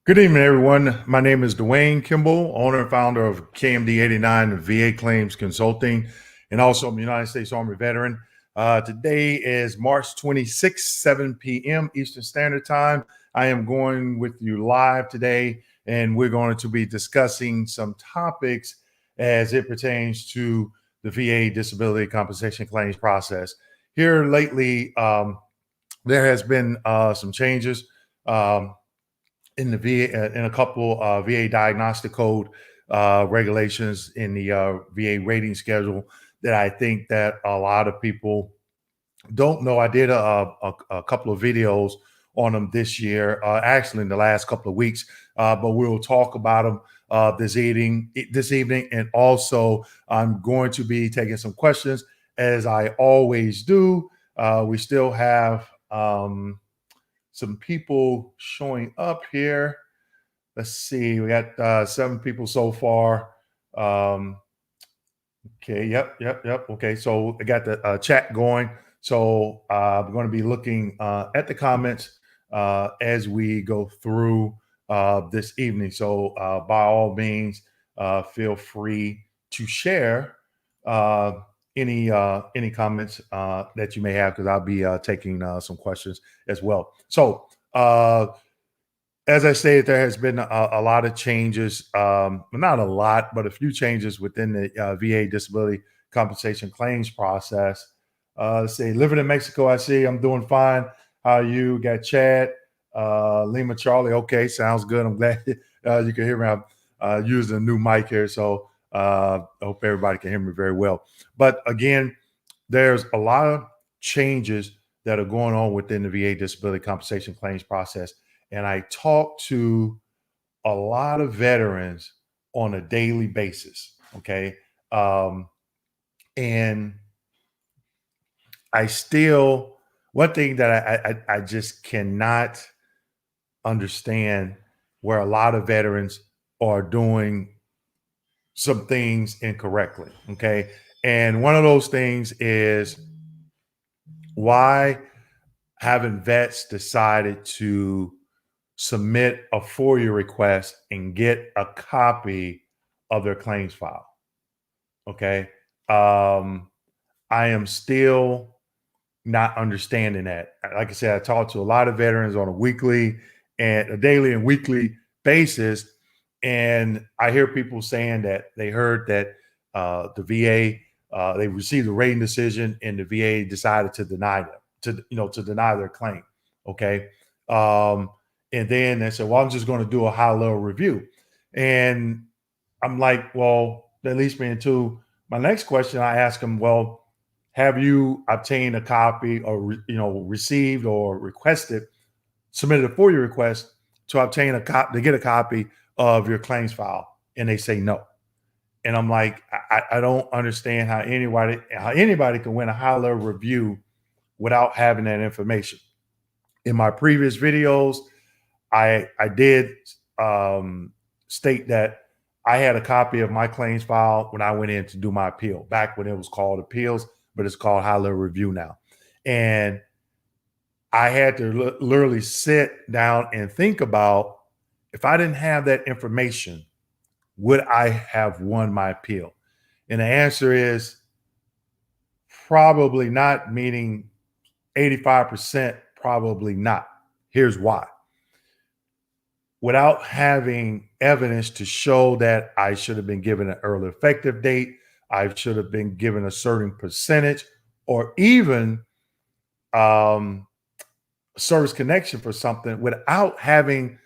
Good evening, everyone. My name is Dwayne Kimball, owner and founder of KMD89 VA Claims Consulting, and also I'm a United States Army veteran. Today is March 26th, 7 p.m. Eastern Standard Time. I am going with you live today, and we're going to be discussing some topics as it pertains to the VA disability compensation claims process. Here lately, there has been some changes. In the VA, in a couple VA diagnostic code regulations in the VA rating schedule that I think that a lot of people don't know. I did a couple of videos on them this year, actually in the last couple of weeks, but we'll talk about them this evening, and also I'm going to be taking some questions as I always do. We still have some people showing up here. Let's see, we got 7 people so far. Okay, yep. Okay, so I got the chat going. So I'm going to be looking at the comments as we go through this evening. So by all means, feel free to share any comments that you may have, because I'll be taking some questions as well. So as I stated, there has been a lot of changes, not a lot, but a few changes within the VA disability compensation claims process. Let's see, living in Mexico, I see I'm doing fine. How are you? Got Chad, Lima Charlie. Okay, sounds good. I'm glad you can hear me. I'm using a new mic here, so I hope everybody can hear me very well. But again, there's a lot of changes that are going on within the VA disability compensation claims process. And I talk to a lot of veterans on a daily basis. Okay. And I still, one thing that I just cannot understand, where a lot of veterans are doing some things incorrectly. Okay. And one of those things is, why haven't vets decided to submit a FOIA request and get a copy of their claims file? Okay. I am still not understanding that. Like I said, I talk to a lot of veterans on a weekly and a daily and weekly basis. And I hear people saying that they heard that the VA, they received a rating decision and the VA decided to deny them, to deny their claim. Okay. And then they said, well, I'm just going to do a high level review. And I'm like, well, that leads me into my next question. I ask them, well, have you obtained a copy, or received or submitted a FOIA request to obtain to get a copy of your claims file? And they say no. And I'm like, I don't understand how anybody can win a high level review without having that information. In my previous videos, I did state that I had a copy of my claims file when I went in to do my appeal, back when it was called appeals, but it's called high level review now. And I had to literally sit down and think about, if I didn't have that information, would I have won my appeal? And the answer is probably not, meaning 85% probably not. Here's why. Without having evidence to show that I should have been given an early effective date, I should have been given a certain percentage, or even service connection for something, without having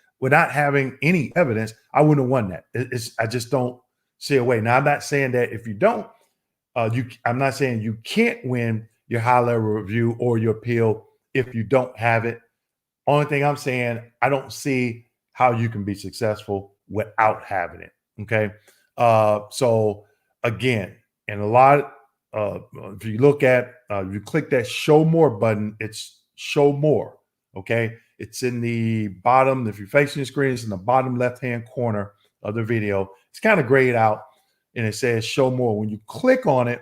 any evidence, I wouldn't have won that. I just don't see a way. Now, I'm not saying that if you don't, I'm not saying you can't win your high level review or your appeal if you don't have it. Only thing I'm saying, I don't see how you can be successful without having it. Okay. So again, and a lot, if you look at, you click that show more button, it's show more. Okay. It's in the bottom. If you're facing the screen, it's in the bottom left-hand corner of the video. It's kind of grayed out and it says show more. When you click on it,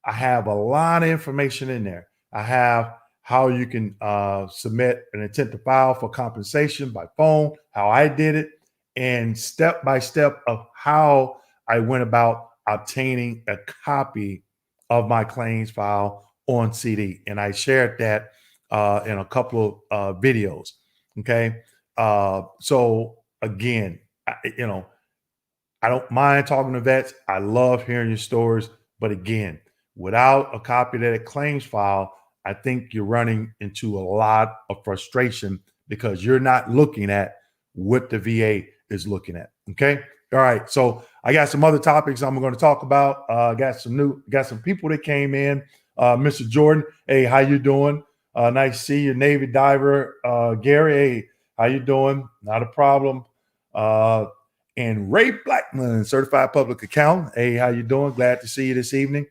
I have a lot of information in there. I have how you can submit an intent to file for compensation by phone, how I did it, and step by step of how I went about obtaining a copy of my claims file on CD. And I shared that in a couple of videos. Okay. So again, I don't mind talking to vets. I love hearing your stories. But again, without a copy of that claims file, I think you're running into a lot of frustration because you're not looking at what the VA is looking at. Okay. All right. So I got some other topics I'm going to talk about. Got some people that came in. Mr. Jordan, hey, how you doing? Nice to see you. Navy diver, Gary, hey, how you doing? Not a problem. And Ray Blackman, certified public accountant. Hey, how you doing? Glad to see you this evening.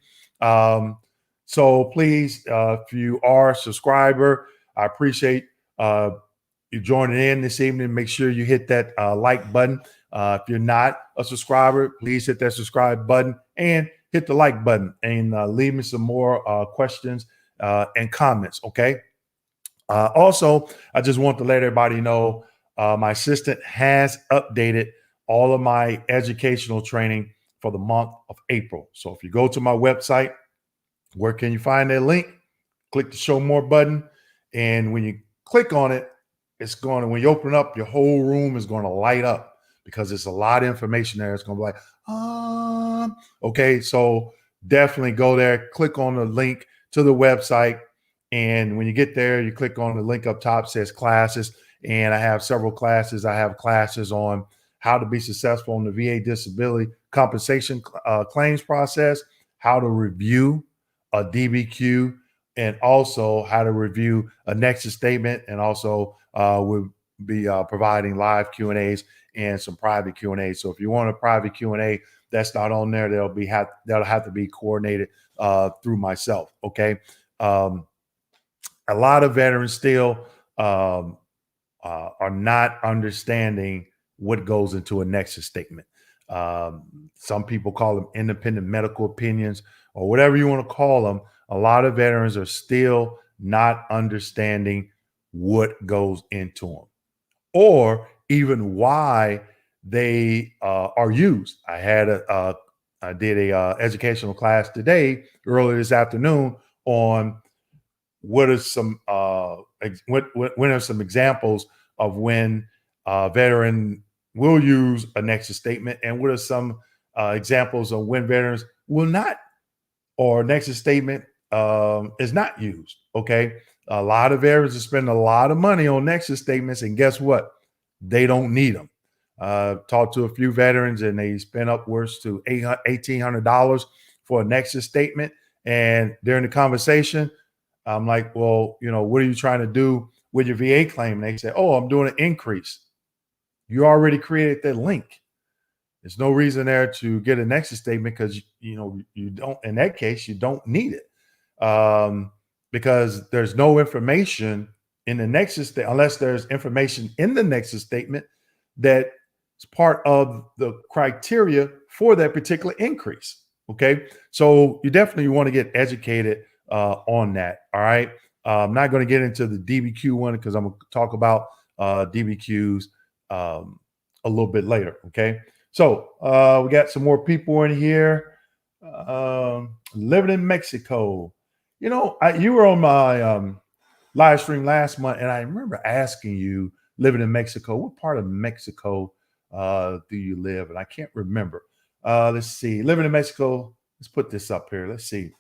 So please, if you are a subscriber, I appreciate you joining in this evening. Make sure you hit that like button. If you're not a subscriber, please hit that subscribe button and hit the like button and leave me some more questions and comments. Okay. Also, I just want to let everybody know my assistant has updated all of my educational training for the month of April. So if you go to my website, where can you find that link? Click the show more button. And when you click on it, it's going to, when you open it up, your whole room is going to light up because there's a lot of information there. It's going to be like, okay, so definitely go there, click on the link to the website. And when you get there, you click on the link up top, says classes. And I have several classes. I have classes on how to be successful in the VA disability compensation claims process, how to review a DBQ, and also how to review a nexus statement. And also we'll be providing live Q&As and some private Q&As. So if you want a private Q&A that's not on there, that'll have to be coordinated through myself. Okay. A lot of veterans still are not understanding what goes into a nexus statement. Some people call them independent medical opinions or whatever you want to call them. A lot of veterans are still not understanding what goes into them or even why they are used. I did a educational class today, earlier this afternoon, on what are some when are some examples of when a veteran will use a nexus statement, and what are some examples of when veterans will not, or nexus statement is not used. Okay, a lot of veterans are spending a lot of money on nexus statements, and guess what? They don't need them. Talked to a few veterans, and they spent upwards to $1,800 for a nexus statement. And during the conversation, I'm like, well, what are you trying to do with your VA claim? And they say, oh, I'm doing an increase. You already created that link. There's no reason there to get a nexus statement because, you don't, in that case, you don't need it because there's no information in the nexus unless there's information in the nexus statement that is part of the criteria for that particular increase. Okay. So you definitely want to get educated on that. All right. I'm not going to get into the DBQ one because I'm going to talk about DBQs a little bit later. Okay. So we got some more people in here. Living in Mexico. You were on my live stream last month, and I remember asking you, living in Mexico, what part of Mexico do you live? And I can't remember. Let's see. Living in Mexico. Let's put this up here. Let's see.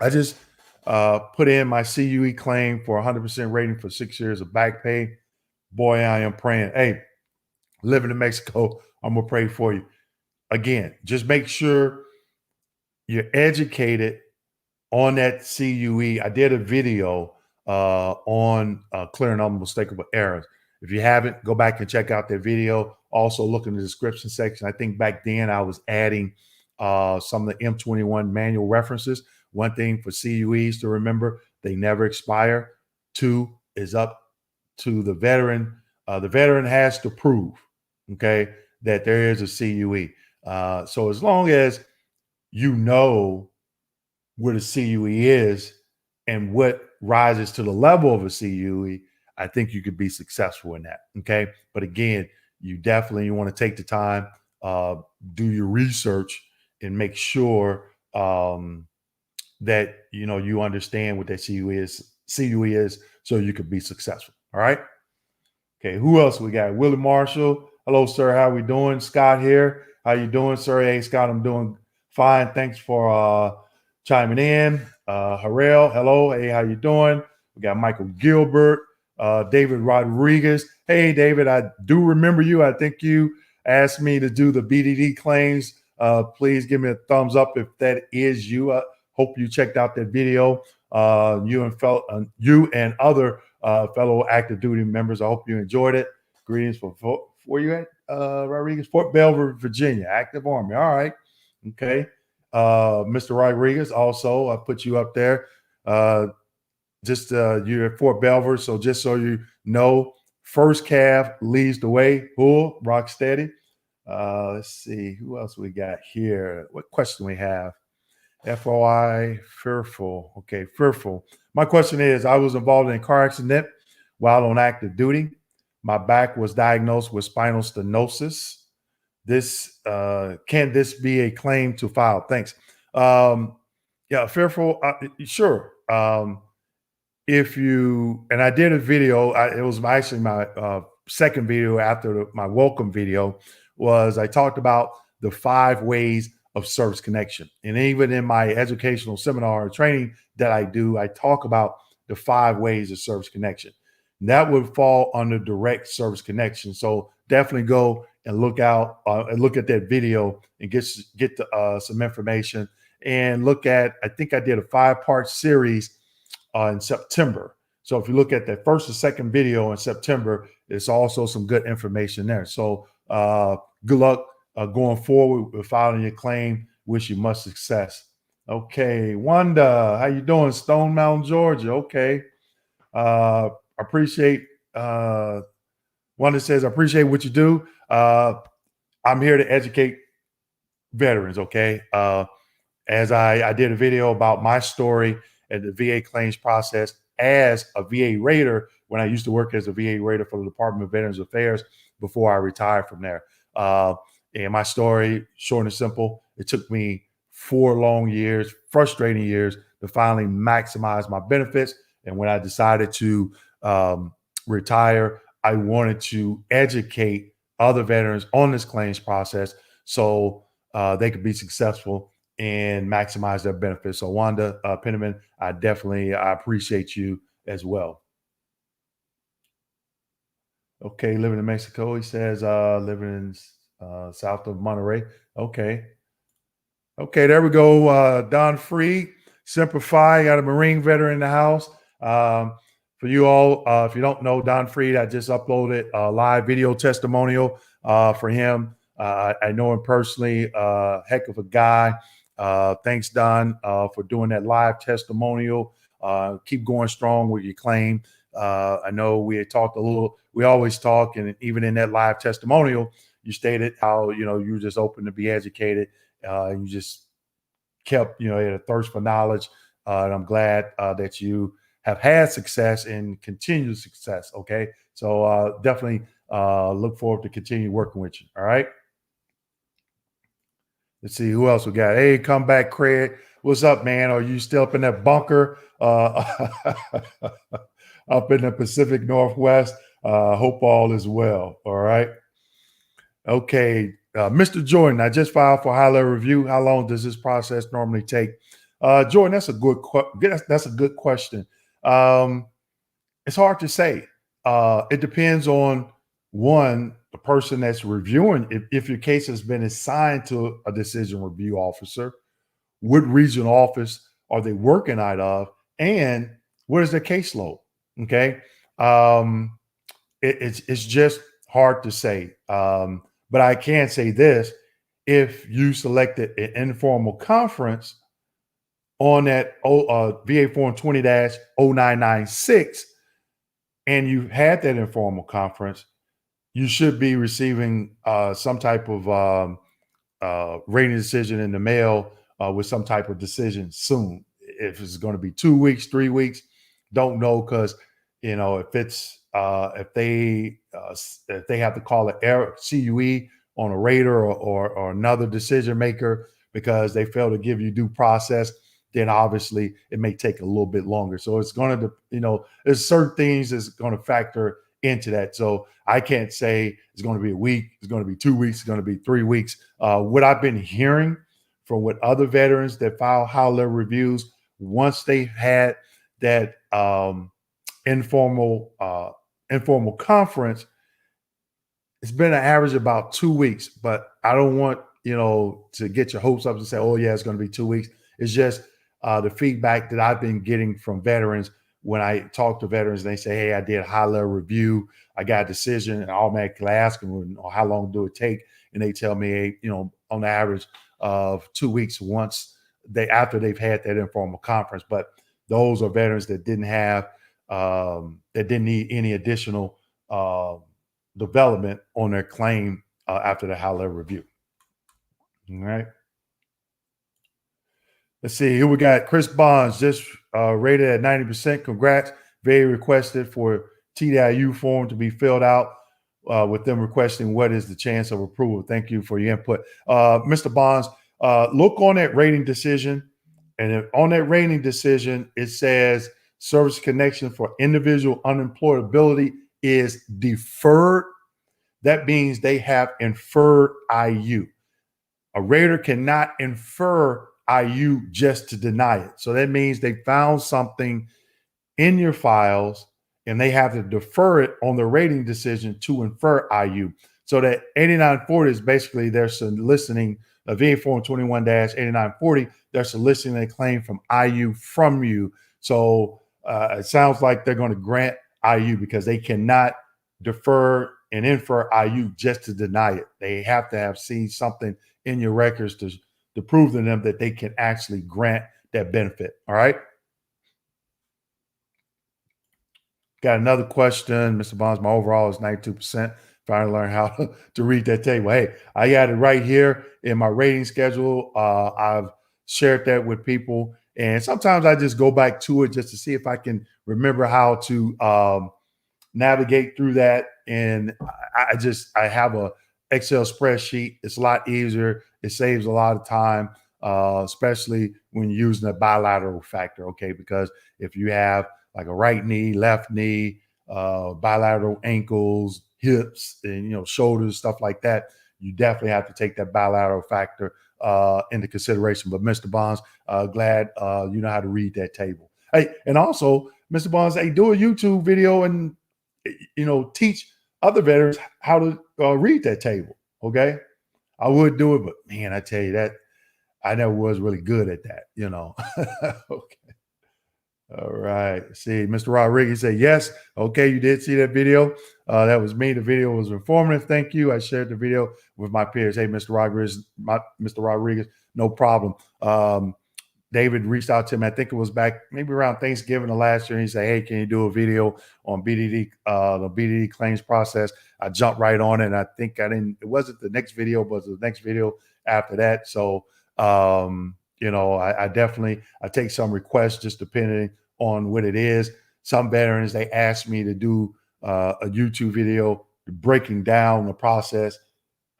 I just put in my CUE claim for 100% rating for 6 years of back pay. Boy, I am praying. Hey, living in Mexico, I'm going to pray for you. Again, just make sure you're educated on that CUE. I did a video on clearing unmistakable errors. If you haven't, go back and check out that video. Also, look in the description section. I think back then I was adding some of the M21 manual references. One thing for CUEs to remember, they never expire. 2 is up to the veteran. The veteran has to prove, okay, that there is a CUE. So as long as you know what a CUE is and what rises to the level of a CUE, I think you could be successful in that. Okay. But again, you definitely want to take the time, do your research, and make sure that you understand what that CUE is, so you could be successful. All right. Okay, who else we got? Willie Marshall. Hello, sir. How we doing? Scott here. How you doing, sir? Hey, Scott, I'm doing fine. Thanks for chiming in. Harrell, hello. Hey, how you doing? We got Michael Gilbert, David Rodriguez. Hey, David, I do remember you. I think you asked me to do the BDD claims. Please give me a thumbs up if that is you. I hope you checked out that video. You and other fellow active duty members. I hope you enjoyed it. Greetings from where you at, Rodriguez? Fort Belvoir, Virginia, active Army. All right. Okay. Mr. Rodriguez, also, I put you up there. You're at Fort Belvoir. So just so you know, first calf leads the way. Hull, rock steady. Let's see. Who else we got here? What question we have? FOI, fearful. Okay, fearful. My question is, I was involved in a car accident while on active duty. My back was diagnosed with spinal stenosis. Can this be a claim to file? Thanks. Yeah, fearful. Sure. And I did a video. It was actually my second video after my welcome video. I talked about the 5 ways of service connection. And even in my educational seminar or training that I do, I talk about the 5 ways of service connection. And that would fall under direct service connection. So definitely go and look at that video and get some information, and look at, I think I did a 5-part series in September. So if you look at that first and second video in September, there's also some good information there. So good luck going forward with filing your claim. Wish you much success. Okay, Wanda, how you doing? Stone Mountain, Georgia. Okay. Appreciate Wanda says, I appreciate what you do. I'm here to educate veterans, okay? As I did a video about my story at the VA claims process as a VA rater when I used to work as a VA rater for the Department of Veterans Affairs before I retired from there. And my story, short and simple, it took me 4 long years, frustrating years, to finally maximize my benefits. And when I decided to retire, I wanted to educate other veterans on this claims process so they could be successful and maximize their benefits. So Wanda Penniman, I appreciate you as well. Okay, living in Mexico, he says, living in south of Monterey. Okay, there we go. Don Free, Simplify, got a Marine veteran in the house. For you all, if you don't know Don Freed, I just uploaded a live video testimonial for him. I know him personally, heck of a guy. Thanks, Don, for doing that live testimonial. Keep going strong with your claim. I know we had talked we always talk, and even in that live testimonial, you stated how, you were just open to be educated. And you just kept, had a thirst for knowledge. And I'm glad that you have had success and continued success. Okay. So definitely look forward to continue working with you. All right. Let's see who else we got. Hey, come back, Craig. What's up, man? Are you still up in that bunker up in the Pacific Northwest? Hope all is well. All right. Okay. Mr. Jordan, I just filed for high-level review. How long does this process normally take? Jordan, that's a good question. It's hard to say. It depends on, one, the person that's reviewing. If your case has been assigned to a decision review officer, what regional office are they working out of, and what is their caseload? Okay. It's just hard to say. But I can say this: if you selected an informal conference on that VA Form 20-0996, and you had that informal conference, you should be receiving some type of rating decision in the mail with some type of decision soon. If it's going to be 2 weeks, 3 weeks, don't know because if it's if they have to call an error CUE on a rater or another decision maker because they fail to give you due process, then obviously it may take a little bit longer. So it's going to, there's certain things that's going to factor into that. So I can't say it's going to be a week, it's going to be 2 weeks, it's going to be 3 weeks. What I've been hearing from what other veterans that file high level reviews, once they've had that informal conference, it's been an average of about 2 weeks. But I don't want to get your hopes up and say, oh yeah, it's going to be 2 weeks. It's just the feedback that I've been getting from veterans when I talk to veterans. They say, hey, I did a high level review, I got a decision, and I automatically ask them, how long do it take? And they tell me, hey, on average of 2 weeks after they've had that informal conference. But those are veterans that didn't have that didn't need any additional development on their claim after the high level review. All right. Let's see. Here we got Chris Bonds, just rated at 90%. Congrats. Very requested for TDIU form to be filled out with them requesting what is the chance of approval. Thank you for your input. Mr. Bonds, look on that rating decision. And on that rating decision, it says service connection for individual unemployability is deferred. That means they have inferred IU. A rater cannot infer IU just to deny it. So that means they found something in your files and they have to defer it on the rating decision to infer IU. So that 8940 is basically they're soliciting a VA form 21-8940. They're soliciting a claim from IU from you. So it sounds like they're going to grant IU because they cannot defer and infer IU just to deny it. They have to have seen something in your records to prove to them that they can actually grant that benefit. All right. Got another question, Mr. Bonds. My overall is 92%. Trying to learn how to read that table. Hey, I got it right here in my rating schedule. I've shared that with people, and sometimes I just go back to it just to see if I can remember how to navigate through that. And I have a Excel spreadsheet. It's a lot easier. It saves a lot of time, especially when you're using a bilateral factor. Okay, because if you have like a right knee, left knee, bilateral ankles, hips, and shoulders, stuff like that, you definitely have to take that bilateral factor into consideration. But Mr. Bonds, glad you know how to read that table. Hey, and also, Mr. Bonds, hey, do a YouTube video and teach other veterans how to read that table. Okay, I would do it, but man, I tell you that I never was really good at that. Okay. All right. See, Mr. Rodriguez said, yes. Okay, you did see that video. That was me. The video was informative. Thank you. I shared the video with my peers. Hey, Mr. Rodriguez, no problem. David reached out to him. I think it was back maybe around Thanksgiving of last year. And he said, hey, can you do a video on BDD, the BDD claims process? I jumped right on it. And I think it wasn't the next video, but the next video after that. So, I definitely take some requests just depending on what it is. Some veterans, they ask me to do a YouTube video breaking down the process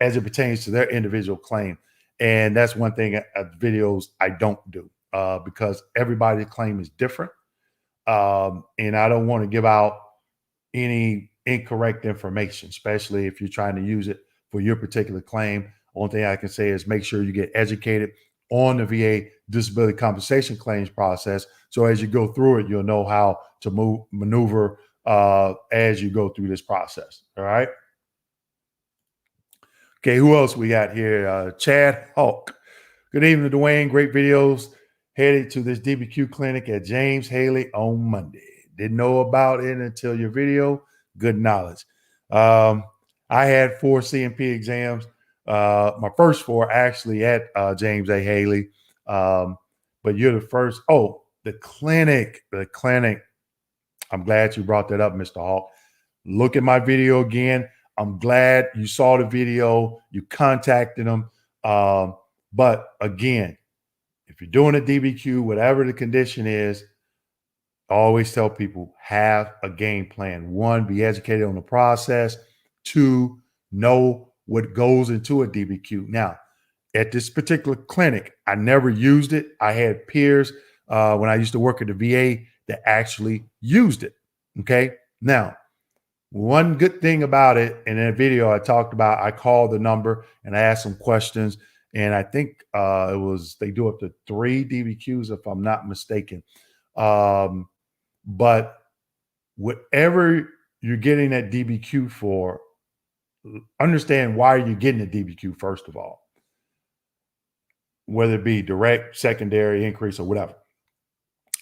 as it pertains to their individual claim. And that's one thing videos I don't do because everybody's claim is different. And I don't want to give out any incorrect information, especially if you're trying to use it for your particular claim. One thing I can say is make sure you get educated on the VA disability compensation claims process. So as you go through it, you'll know how to maneuver as you go through this process. All right. Okay, who else we got here? Chad Hawk. Good evening, Dwayne. Great videos. Headed to this DBQ clinic at James Haley on Monday. Didn't know about it until your video. Good knowledge. I had 4 CMP exams. My first 4 actually at James A. Haley. But you're the first. Oh, the clinic. I'm glad you brought that up, Mr. Hawk. Look at my video again. I'm glad you saw the video. You contacted them. But again, if you're doing a DBQ, whatever the condition is, I always tell people, have a game plan. One, be educated on the process. Two, know what goes into a DBQ. Now, at this particular clinic, I never used it. I had peers when I used to work at the VA that actually used it. Okay. Now, one good thing about it, in that video I talked about, I called the number and I asked some questions. And I think they do up to 3 DBQs, if I'm not mistaken. But whatever you're getting that DBQ for, understand why you're getting a DBQ, first of all, whether it be direct, secondary, increase, or whatever.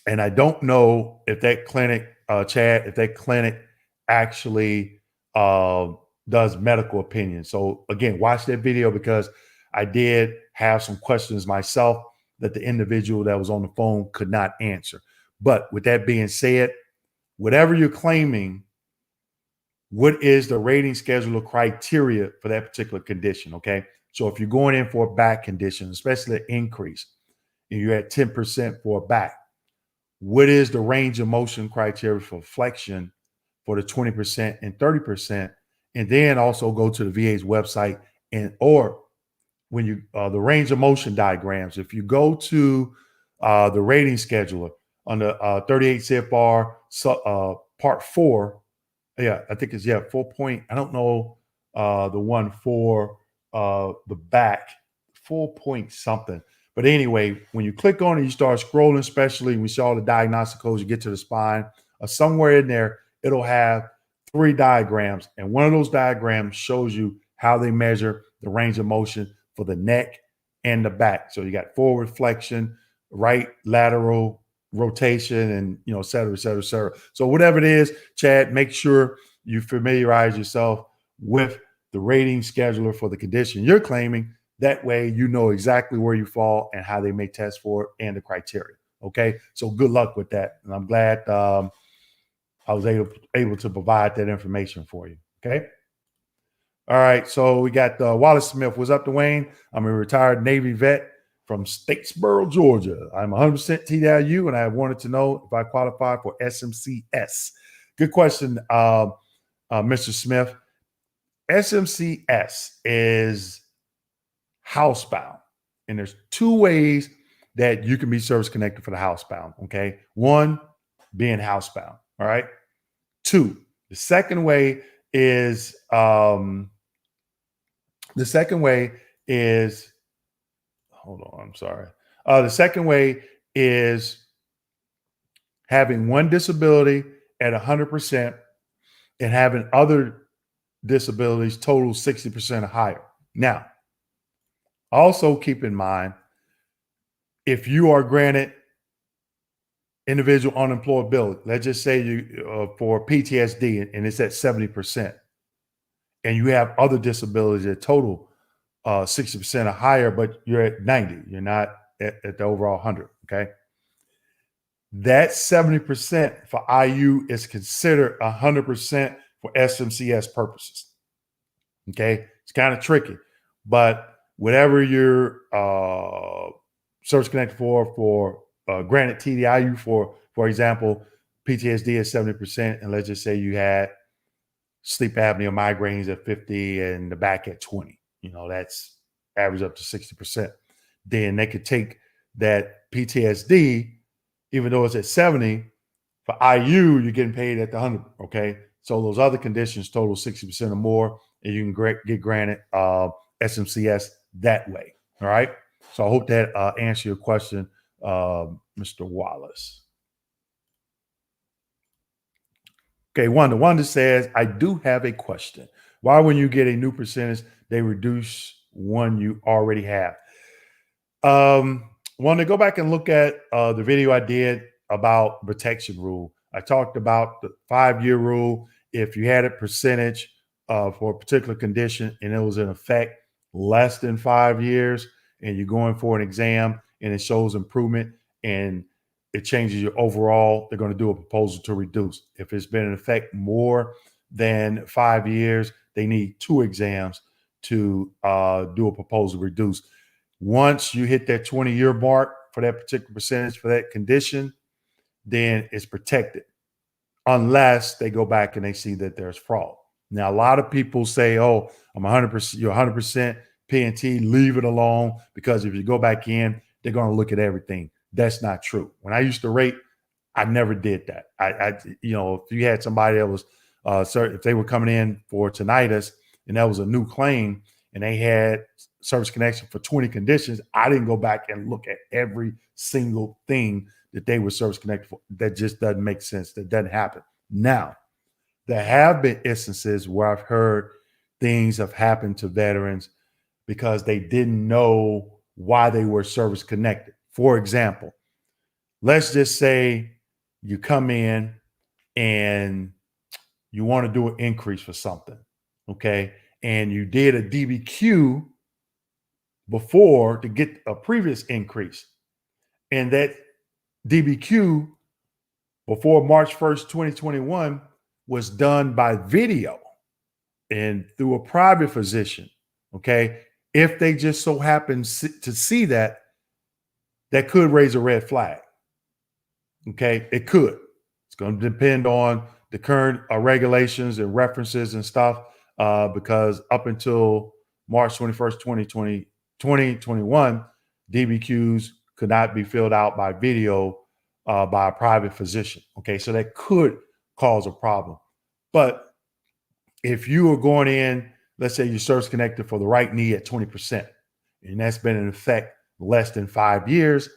And I don't know if that clinic, Chad, if that clinic actually does medical opinion. So again, watch that video, because I did have some questions myself that the individual that was on the phone could not answer. But with that being said, whatever you're claiming, what is the rating scheduler criteria for that particular condition? Okay. So if you're going in for a back condition, especially an increase, and you're at 10% for a back, what is the range of motion criteria for flexion for the 20% and 30%? And then also go to the VA's website, or when you the range of motion diagrams. If you go to the rating scheduler on the 38 CFR part 4, I think it's 4 point. I don't know the one for the back, 4 point something. But anyway, when you click on it, you start scrolling, especially when you see all the diagnostic codes, you get to the spine, somewhere in there, it'll have 3 diagrams. And one of those diagrams shows you how they measure the range of motion for the neck and the back. So you got forward flexion, right lateral rotation, and et cetera, et cetera, et cetera. So whatever it is, Chad, make sure you familiarize yourself with the rating scheduler for the condition you're claiming. That way you know exactly where you fall and how they may test for it and the criteria. Okay. So good luck with that. And I'm glad I was able to provide that information for you. Okay. All right. So we got Wallace Smith. What's up, Dwayne? I'm a retired Navy vet from Statesboro, Georgia. I'm 100% TDIU, and I wanted to know if I qualify for SMCS. Good question, Mr. Smith. SMCS is housebound, and there's 2 ways that you can be service connected for the housebound. Okay, 1, being housebound. All right. 2, the second way is hold on, I'm sorry. The second way is having one disability at 100% and having other disabilities total 60% or higher. Now, also keep in mind, if you are granted individual unemployability, let's just say you for PTSD, and it's at 70%, and you have other disabilities that total 60% or higher, but you're at 90, you're not at the overall 100. Okay. That 70% for IU is considered 100% for SMCS purposes. Okay. It's kind of tricky, but whatever you're service connected for granted TDIU for example, PTSD is 70%. And let's just say you had sleep apnea migraines at 50 and the back at 20. That's average up to 60%. Then they could take that PTSD, even though it's at 70, for IU, you're getting paid at the 100. Okay. So those other conditions total 60% or more, and you can get granted SMCS that way. All right. So I hope that answers your question, Mr. Wallace. Okay. Wanda says, I do have a question. Why, when you get a new percentage, they reduce one you already have? Want to go back and look at the video I did about protection rule. I talked about the 5-year rule. If you had a percentage for a particular condition and it was in effect less than 5 years, and you're going for an exam and it shows improvement and it changes your overall, they're going to do a proposal to reduce. If it's been in effect more than 5 years, they need 2 exams to do a proposal to reduce. Once you hit that 20-year mark for that particular percentage for that condition, then it's protected unless they go back and they see that there's fraud. Now, a lot of people say, oh, I'm 100%, you're 100% P&T, leave it alone, because if you go back in, they're going to look at everything. That's not true. When I used to rate, I never did that. If you had somebody that was, if they were coming in for tinnitus and that was a new claim and they had service connection for 20 conditions, I didn't go back and look at every single thing that they were service connected for. That just doesn't make sense. That doesn't happen. Now, there have been instances where I've heard things have happened to veterans because they didn't know why they were service connected. For example, let's just say you come in and you want to do an increase for something, okay? And you did a DBQ before to get a previous increase. And that DBQ before March 1st, 2021 was done by video and through a private physician, okay? If they just so happen to see that, that could raise a red flag, okay? It could. It's going to depend on the current regulations and references and stuff, because up until March 21st, 2021, DBQs could not be filled out by video by a private physician. Okay, so that could cause a problem. But if you are going in, let's say you're service connected for the right knee at 20%, and that's been in effect less than 5 years,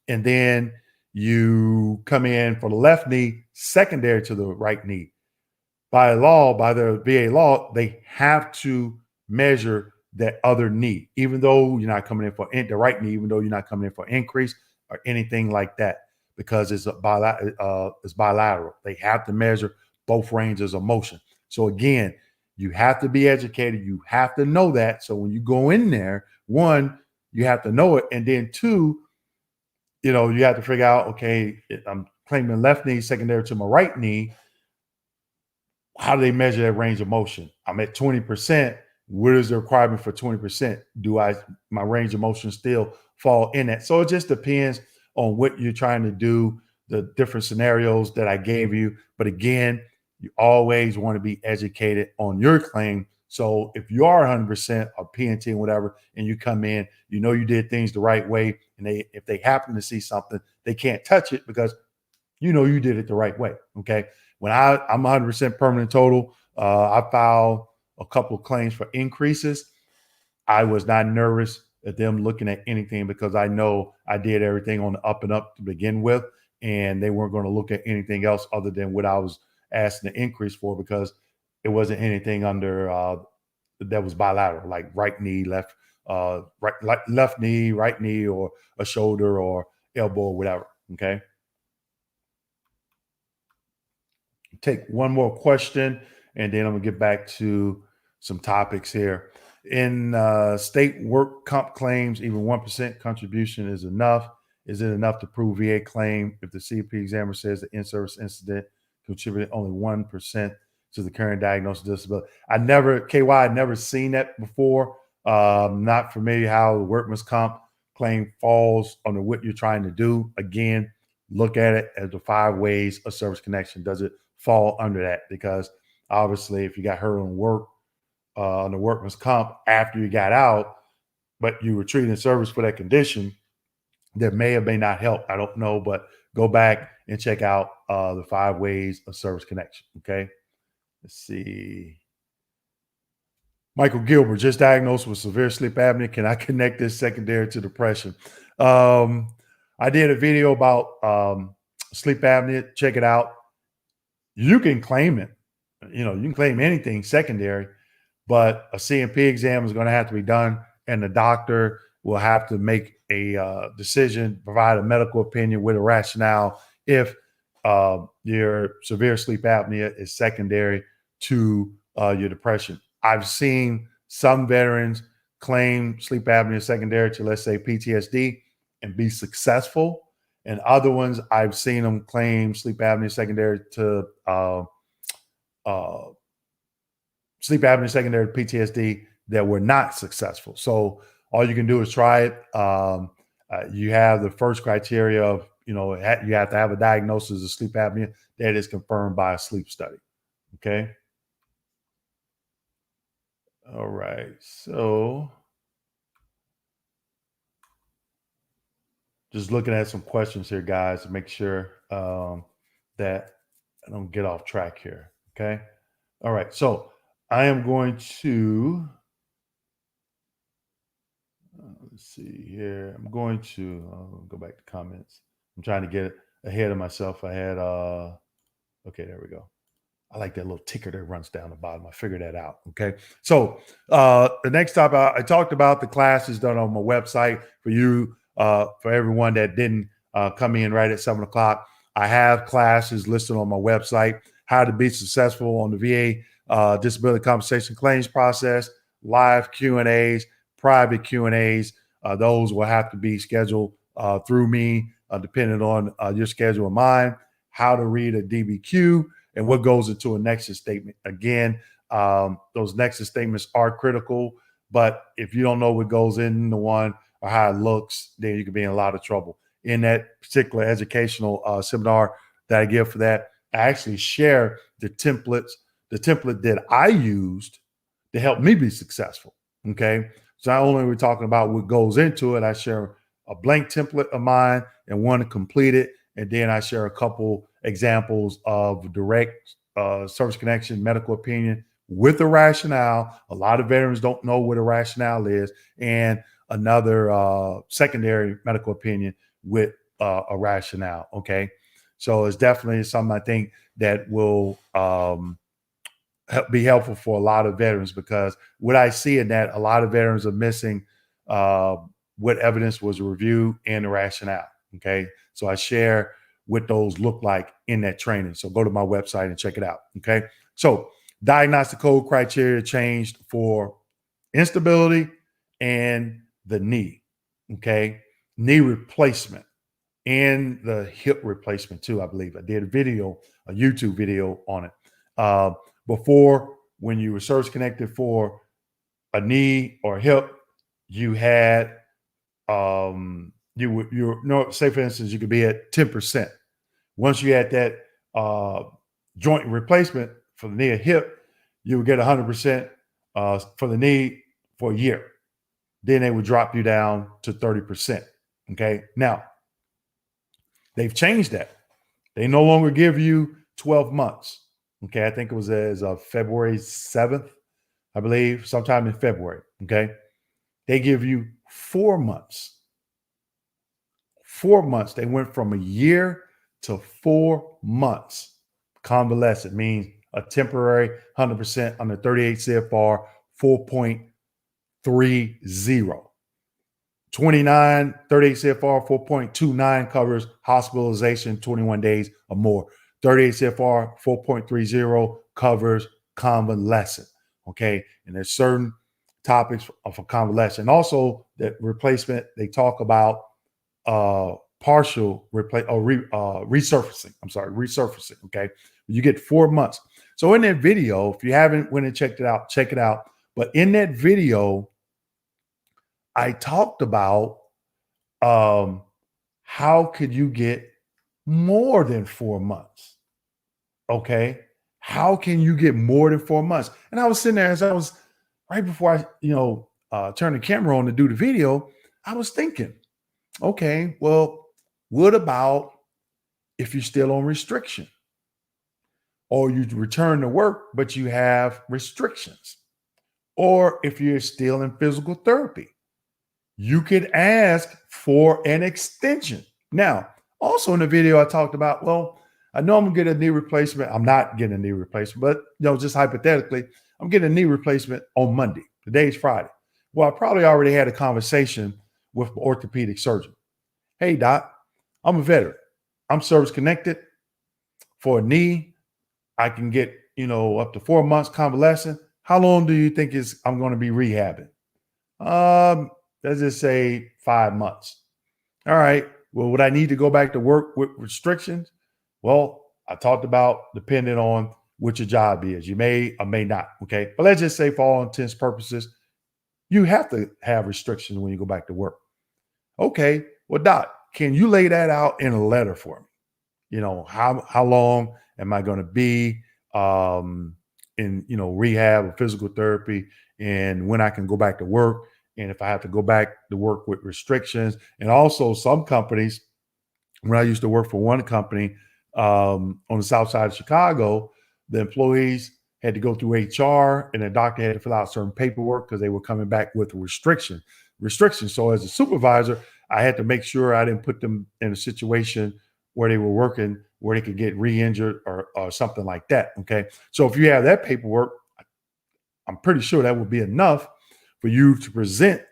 and then you come in for the left knee secondary to the right knee, by law, by the VA law, they have to measure that other knee, even though you're not coming in for the right knee, even though you're not coming in for increase or anything like that, because it's bilateral. They have to measure both ranges of motion. So again, you have to be educated. You have to know that. So when you go in there, one, you have to know it. And then two, you have to figure out, okay, I'm claiming left knee secondary to my right knee. How do they measure that range of motion? I'm at 20%. What is the requirement for 20%? My range of motion still fall in that? So it just depends on what you're trying to do, the different scenarios that I gave you. But again, you always want to be educated on your claim. So if you are 100% or P&T and whatever, and you come in, you did things the right way, and if they happen to see something, they can't touch it because you did it the right way. Okay. When I'm 100% permanent total, I filed a couple of claims for increases. I was not nervous at them looking at anything because I know I did everything on the up and up to begin with, and they weren't going to look at anything else other than what I was asking the increase for, because it wasn't anything under that was bilateral, like right knee, left knee, right knee, or a shoulder or elbow or whatever. Okay. Take one more question, and then I'm gonna get back to some topics here. In state work comp claims, even 1% contribution is enough. Is it enough to prove VA claim if the CP examiner says the in-service incident contributed only 1% to the current diagnosis of disability? I'd never seen that before. Not familiar how the workman's comp claim falls under what you're trying to do. Again, look at it as the 5 ways of service connection. Does it fall under that? Because obviously, if you got hurt on work, on the workman's comp after you got out, but you were treated in service for that condition, that may or may not help. I don't know, but go back and check out the 5 ways of service connection. Okay. Let's see. Michael Gilbert, just diagnosed with severe sleep apnea. Can I connect this secondary to depression? I did a video about sleep apnea. Check it out. You can claim it. You can claim anything secondary, but a CMP exam is going to have to be done, and the doctor will have to make a decision, provide a medical opinion with a rationale if your severe sleep apnea is secondary to your depression. I've seen some veterans claim sleep apnea secondary to, let's say, PTSD and be successful. And other ones, I've seen them claim sleep apnea secondary to PTSD that were not successful. So all you can do is try it. You have the first criteria of you have to have a diagnosis of sleep apnea that is confirmed by a sleep study. Okay. All right. So just looking at some questions here, guys, to make sure that I don't get off track here. Okay. All right. So I am going to, let's see here. I'm going to go back to comments. I'm trying to get ahead of myself. I had, okay, there we go. I like that little ticker that runs down the bottom. I figured that out. Okay. So the next topic, I talked about the classes done on my website for you, for everyone that didn't come in right at 7:00. I have classes listed on my website, how to be successful on the VA disability compensation claims process, live Q&As, private Q&As. Those will have to be scheduled through me, depending on your schedule and mine, how to read a DBQ, and what goes into a nexus statement. Again, those nexus statements are critical, but if you don't know what goes into one or how it looks, then you could be in a lot of trouble. In that particular educational seminar that I give for that, I actually share the template that I used to help me be successful. Okay. So not only are we talking about what goes into it, I share a blank template of mine and one to complete it. And then I share a couple examples of direct service connection medical opinion with a rationale. A lot of veterans don't know what a rationale is, and another secondary medical opinion with a rationale. Okay. So it's definitely something I think that will be helpful for a lot of veterans, because what I see in that, a lot of veterans are missing what evidence was reviewed and the rationale. Okay. So I share what those look like in that training. So go to my website and check it out. Okay. So diagnostic code criteria changed for instability and the knee. Okay. Knee replacement and the hip replacement too, I believe. I did a YouTube video on it. Before, when you were service connected for a knee or hip, you had say for instance, you could be at 10%. Once you had that joint replacement for the knee or hip, you would get 100% for the knee for a year. Then they would drop you down to 30%. Okay. Now, they've changed that. They no longer give you 12 months. Okay. I think it was as of February 7th, I believe, sometime in February. Okay. They give you 4 months. 4 months. They went from a year to 4 months. Convalescent means a temporary 100% under 38 CFR 4.30. 29, 38 CFR 4.29 covers hospitalization 21 days or more. 38 CFR 4.30 covers convalescent. Okay. And there's certain topics for convalescent. Also, that replacement, they talk about partial resurfacing. I'm sorry, resurfacing. Okay. You get 4 months. So in that video, if you haven't went and checked it out, check it out. But in that video, I talked about how could you get more than 4 months? Okay. How can you get more than 4 months? And I was sitting there as I was right before I turned the camera on to do the video, I was thinking, okay, well, what about if you're still on restriction? Or you return to work, but you have restrictions? Or if you're still in physical therapy, you could ask for an extension. Now, also in the video, I talked about, well, I know I'm gonna get a knee replacement. I'm not getting a knee replacement, but just hypothetically, I'm getting a knee replacement on Monday. Today's Friday. Well, I probably already had a conversation with the orthopedic surgeon. Hey, doc, I'm a veteran. I'm service connected for a knee. I can get, up to 4 months convalescent. How long do you think I'm going to be rehabbing? Let's just say 5 months. All right. Well, would I need to go back to work with restrictions? Well, I talked about depending on what your job is. You may or may not. Okay. But let's just say for all intents and purposes, you have to have restrictions when you go back to work. Okay. Well, doc, can you lay that out in a letter for me? You know, how long am I going to be in, you know, rehab or physical therapy, and when I can go back to work, and if I have to go back to work with restrictions. And also some companies, when I used to work for one company on the south side of Chicago, the employees had to go through HR, and the doctor had to fill out certain paperwork because they were coming back with restrictions. So as a supervisor, I had to make sure I didn't put them in a situation where they were working where they could get re-injured or something like that. Okay. So if you have that paperwork, I'm pretty sure that would be enough for you to present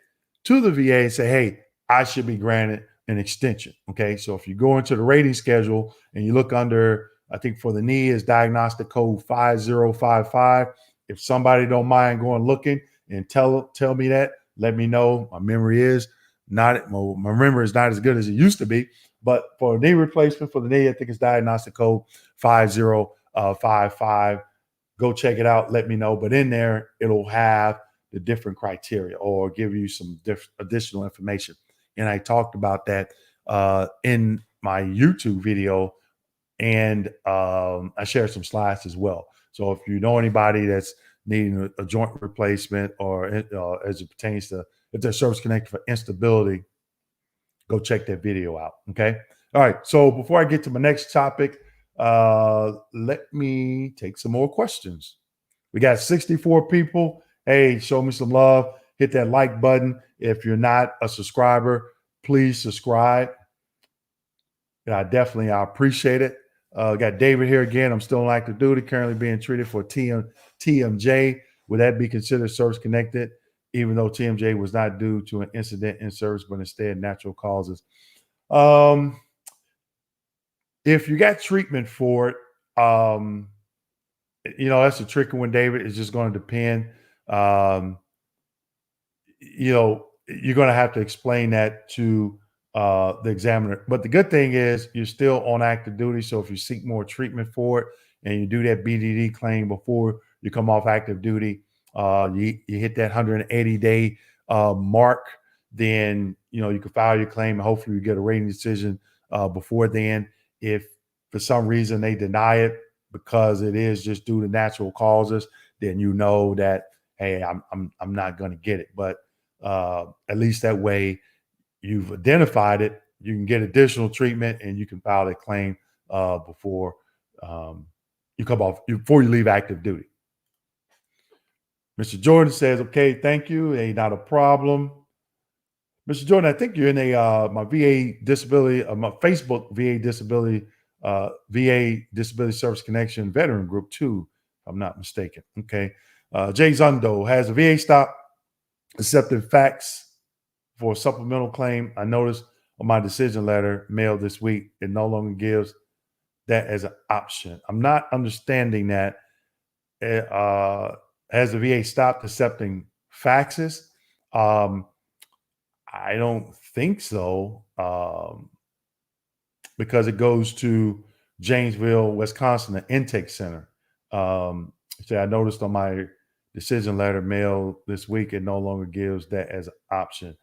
to the VA and say, hey, I should be granted an extension. Okay. So if you go into the rating schedule and you look under, I think for the knee is diagnostic code 5055. If somebody don't mind going looking and tell me that, let me know. My memory is not as good as it used to be. But for knee replacement for the knee, I think it's diagnostic code 5055. Go check it out. Let me know. But in there, it'll have the different criteria or give you some additional information. And I talked about that in my YouTube video, and I shared some slides as well. So if you know anybody that's needing a joint replacement, or as it pertains to if they're service connected for instability, go check that video out. Okay. All right. So before I get to my next topic, let me take some more questions. We got 64 people. Hey, show me some love. Hit that like button. If you're not a subscriber, please subscribe. I appreciate it. Got David here again. I'm still on active duty, currently being treated for TMJ. Would that be considered service connected, even though TMJ was not due to an incident in service, but instead natural causes? If you got treatment for it, that's a tricky one, David. It's just going to depend. You're going to have to explain that to the examiner. But the good thing is you're still on active duty. So if you seek more treatment for it and you do that BDD claim before you come off active duty, you hit that 180-day mark, then you can file your claim and hopefully you get a rating decision before then. If for some reason they deny it because it is just due to natural causes, then you know that, hey, I'm not going to get it. But at least that way you've identified it, you can get additional treatment, and you can file a claim before before you leave active duty. Mr. Jordan says, okay, thank you. Hey, not a problem. Mr. Jordan, I think you're in my VA disability, my Facebook VA disability service connection veteran group too, if I'm not mistaken. Okay. Jay Zundo has a VA stop accepting fax for a supplemental claim. I noticed on my decision letter mailed this week, it no longer gives that as an option. I'm not understanding that. Has the VA stopped accepting faxes? I don't think so, because it goes to Janesville, Wisconsin, the intake center. So I noticed on my decision letter mail this week, it no longer gives that as an option.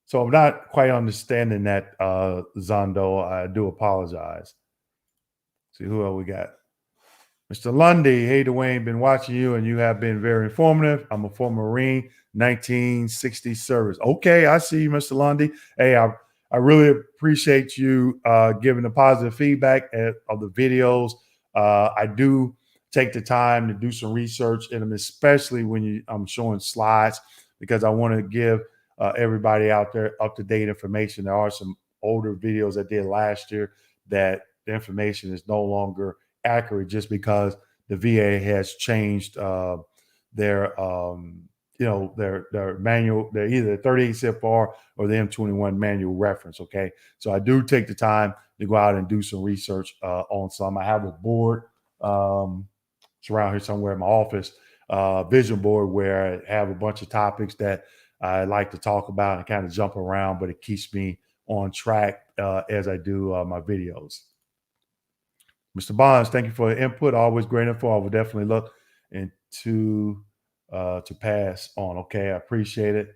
So I'm not quite understanding that, Zondo. I do apologize. See who else we got. Mr. Lundy, hey, Dwayne, been watching you and you have been very informative. I'm a former Marine, 1960 service. Okay, I see you, Mr. Lundy. Hey, I really appreciate you giving the positive feedback of the videos. I do take the time to do some research in them, especially when I'm showing slides, because I want to give everybody out there up-to-date information. There are some older videos I did last year that the information is no longer accurate just because the VA has changed their manual. They're either 38 CFR or the M21 manual reference. Okay, so I do take the time to go out and do some research on some. I have a board, it's around here somewhere in my office, vision board, where I have a bunch of topics that I like to talk about and kind of jump around, but it keeps me on track as I do my videos. Mr. Bonds, thank you for your input. Always great info. I will definitely look into to pass on. Okay, I appreciate it.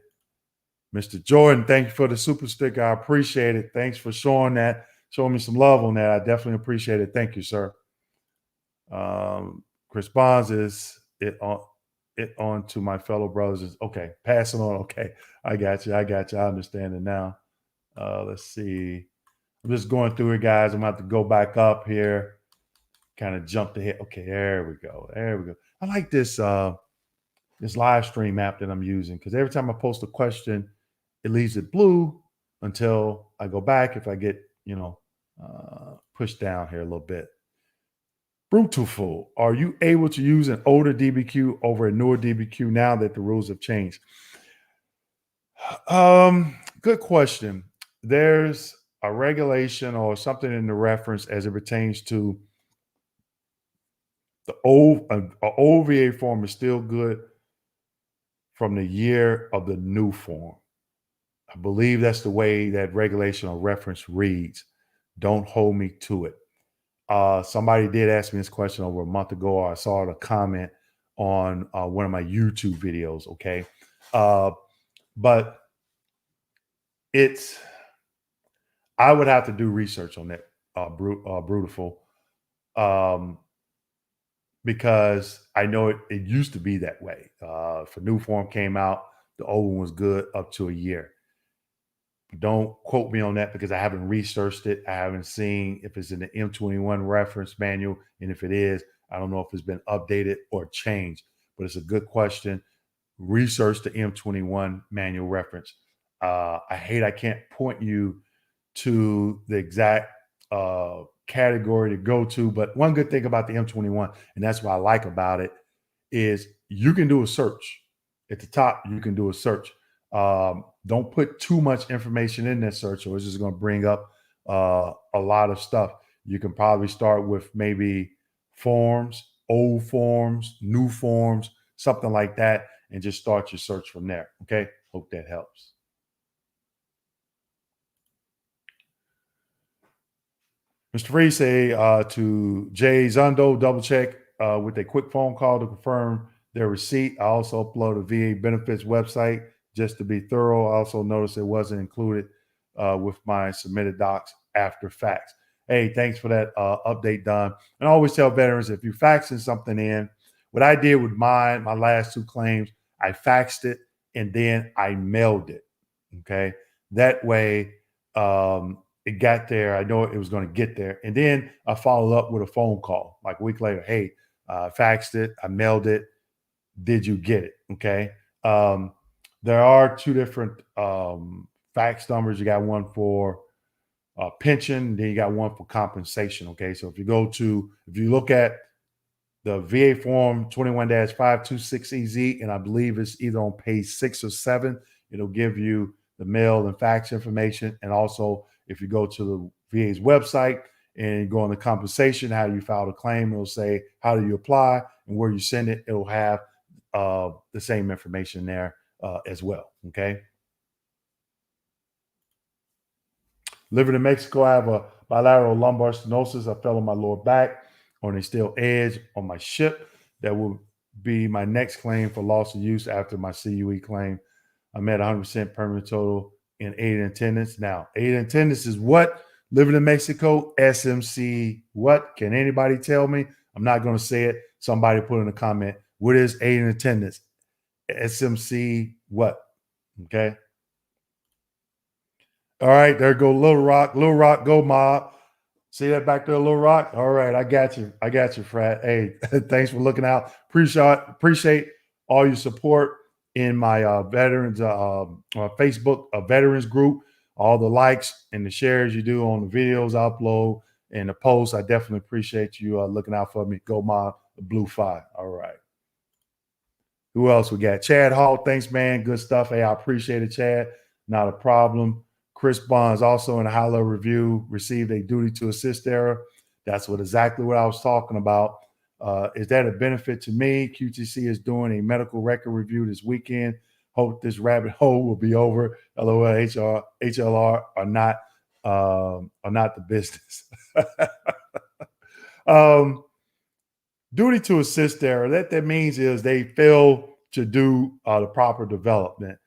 Mr. Jordan, thank you for the super sticker. I appreciate it. Thanks for showing me some love on that. I definitely appreciate it. Thank you, sir. Chris Bonds is it on to my fellow brothers. Is okay. Passing on. Okay. I got you. I understand it now. Let's see. I'm just going through it, guys. I'm going to have to go back up here. Kind of jump ahead. Okay, there we go. I like this this live stream app that I'm using because every time I post a question, it leaves it blue until I go back if I get, pushed down here a little bit. Brutal. Are you able to use an older DBQ over a newer DBQ now that the rules have changed? Good question. There's a regulation or something in the reference as it pertains to the old VA form is still good from the year of the new form. I believe that's the way that regulation or reference reads. Don't hold me to it. Somebody did ask me this question over a month ago, or I saw a comment on one of my YouTube videos. Okay. But I would have to do research on that, Brutiful, because I know it used to be that way. If a new form came out, the old one was good up to a year. Don't quote me on that because I haven't researched it. I haven't seen if it's in the M21 reference manual. And if it is, I don't know if it's been updated or changed, but it's a good question. Research the M21 manual reference. I can't point you to the exact category to go to, but one good thing about the M21, and that's what I like about it, is you can do a search. At the top, you can do a search. Don't put too much information in that search, or it's just going to bring up a lot of stuff. You can probably start with maybe forms, old forms, new forms, something like that, and just start your search from there. Okay. Hope that helps. Mr. Free say to Jay Zondo, double check with a quick phone call to confirm their receipt. I also upload a VA benefits website just to be thorough. I also noticed it wasn't included with my submitted docs after fax. Hey, thanks for that update, Don. And I always tell veterans, if you're faxing something in, what I did with my last two claims, I faxed it and then I mailed it. Okay. That way, it got there. I know it was going to get there. And then I followed up with a phone call like a week later. Hey, I faxed it. I mailed it. Did you get it? Okay. There are two different fax numbers. You got one for pension, then you got one for compensation. Okay. So if you look at the VA form 21-526EZ, and I believe it's either on page 6 or 7, it'll give you the mail and fax information. And also, if you go to the VA's website and go on the compensation, how you filed a claim, it'll say, how do you apply and where you send it. It'll have the same information there as well. Okay. Living in Mexico, I have a bilateral lumbar stenosis. I fell on my lower back on a steel edge on my ship. That will be my next claim for loss of use after my CUE claim. I'm at 100% permanent total in aid and attendance. Now, aid and attendance is what? Living in Mexico, SMC, what? Can anybody tell me? I'm not going to say it. Somebody put in a comment. What is aid and attendance? SMC, what? Okay. All right, there go Little Rock. Little Rock, go mob. See that back there, Little Rock? All right, I got you, Frat. Hey, thanks for looking out. Appreciate all your support in my veterans Facebook veterans group. All the likes and the shares you do on the videos I upload and the posts. I definitely appreciate you looking out for me. Go mob, the Blue 5. All right. Who else we got? Chad Hall. Thanks, man. Good stuff. Hey, I appreciate it, Chad. Not a problem. Chris Bonds, also in a high-level review, received a duty to assist error. That's exactly what I was talking about. Is that a benefit to me? QTC is doing a medical record review this weekend. Hope this rabbit hole will be over. LOL, HLR are not the business. Duty to assist error. That means is they fail to do the proper development.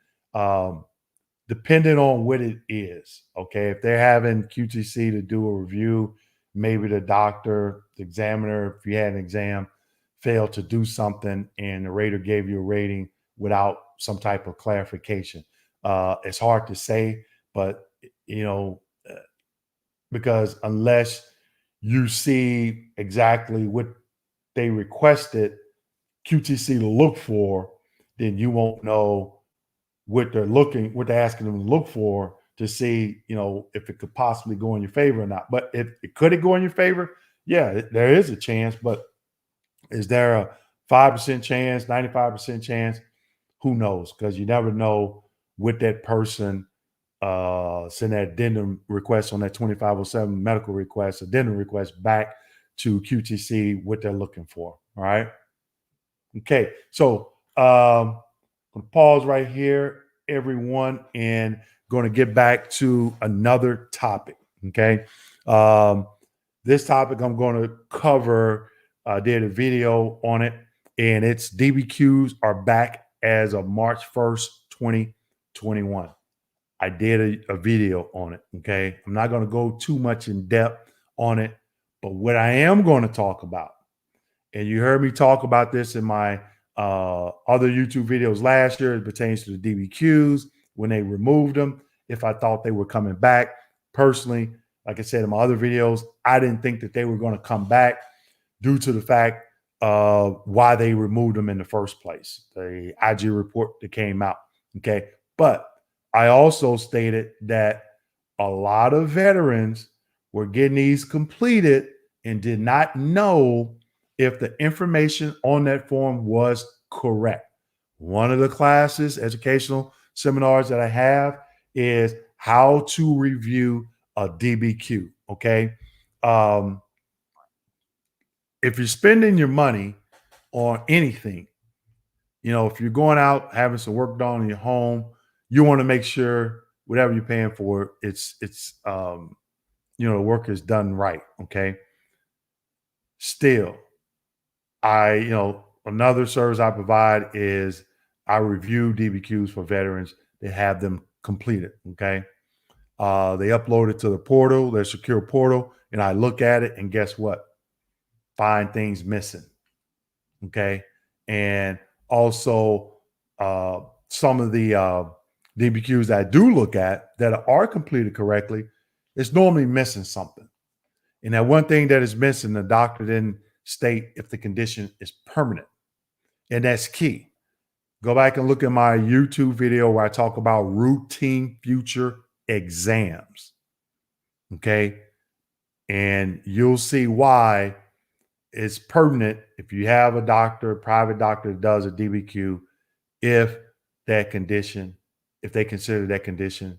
depending on what it is. Okay. If they're having QTC to do a review, maybe the doctor, the examiner, if you had an exam, failed to do something and the rater gave you a rating without some type of clarification. It's hard to say, but you know, because unless you see exactly what they requested QTC to look for, then you won't know what they're asking them to look for to see, if it could possibly go in your favor or not. But if it could it go in your favor, yeah, there is a chance. But is there a 5% chance, 95% chance? Who knows? Because you never know what that person send that addendum request on that 2507 medical request, addendum request back to QTC what they're looking for. All right. Okay. So I'm gonna pause right here, everyone, and going to get back to another topic. Okay. This topic I'm going to cover, did a video on it, and it's DBQs are back as of March 1st, 2021. I did a video on it. Okay. I'm not going to go too much in depth on it, but what I am going to talk about, and you heard me talk about this in my other YouTube videos last year, it pertains to the DBQs when they removed them. If I thought they were coming back, personally, like I said in my other videos, I didn't think that they were going to come back due to the fact of why they removed them in the first place, the IG report that came out. Okay. But I also stated that a lot of veterans were getting these completed and did not know if the information on that form was correct. One of the classes, educational seminars that I have is how to review a DBQ. Okay. If you're spending your money on anything, if you're going out having some work done in your home, you want to make sure whatever you're paying for, it's the work is done right. Okay. Still, another service I provide is I review DBQs for veterans that have them completed. Okay. They upload it to the portal, their secure portal, and I look at it, and guess what? Find things missing. Okay. And also, some of the DBQs that I do look at that are completed correctly, it's normally missing something. And that one thing that is missing, the doctor didn't state if the condition is permanent. And that's key. Go back and look at my YouTube video where I talk about routine future exams. Okay. And you'll see why it's permanent if you have a doctor, a private doctor that does a DBQ, if they consider that condition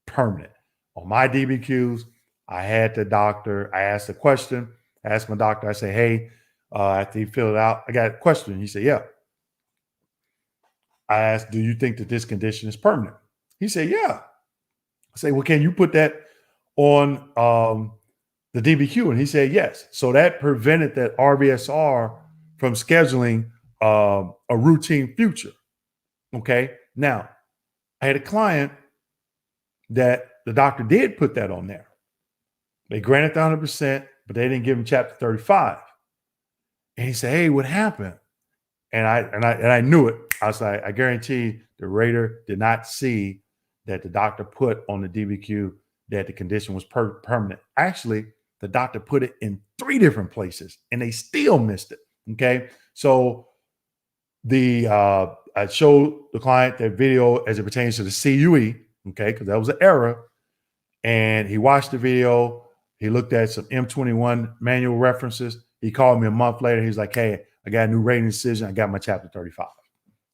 permanent. On my DBQs, I had the doctor, I asked a question, I asked my doctor, I say, hey, after he filled it out, I got a question. He said, yeah. I asked, do you think that this condition is permanent? He said, yeah. I say, well, can you put that on the DBQ? And he said, yes. So that prevented that RVSR from scheduling a routine future. Okay. Now, I had a client that the doctor did put that on there. They granted the 100%, but they didn't give him chapter 35. And he said, hey, what happened? And I knew it. I was like, I guarantee the rater did not see that the doctor put on the DBQ that the condition was permanent. Actually, the doctor put it in 3 different places and they still missed it. Okay. So I showed the client that video as it pertains to the CUE. Okay. Because that was an error. And he watched the video. He looked at some M21 manual references. He called me a month later. He's like, hey, I got a new rating decision. I got my chapter 35.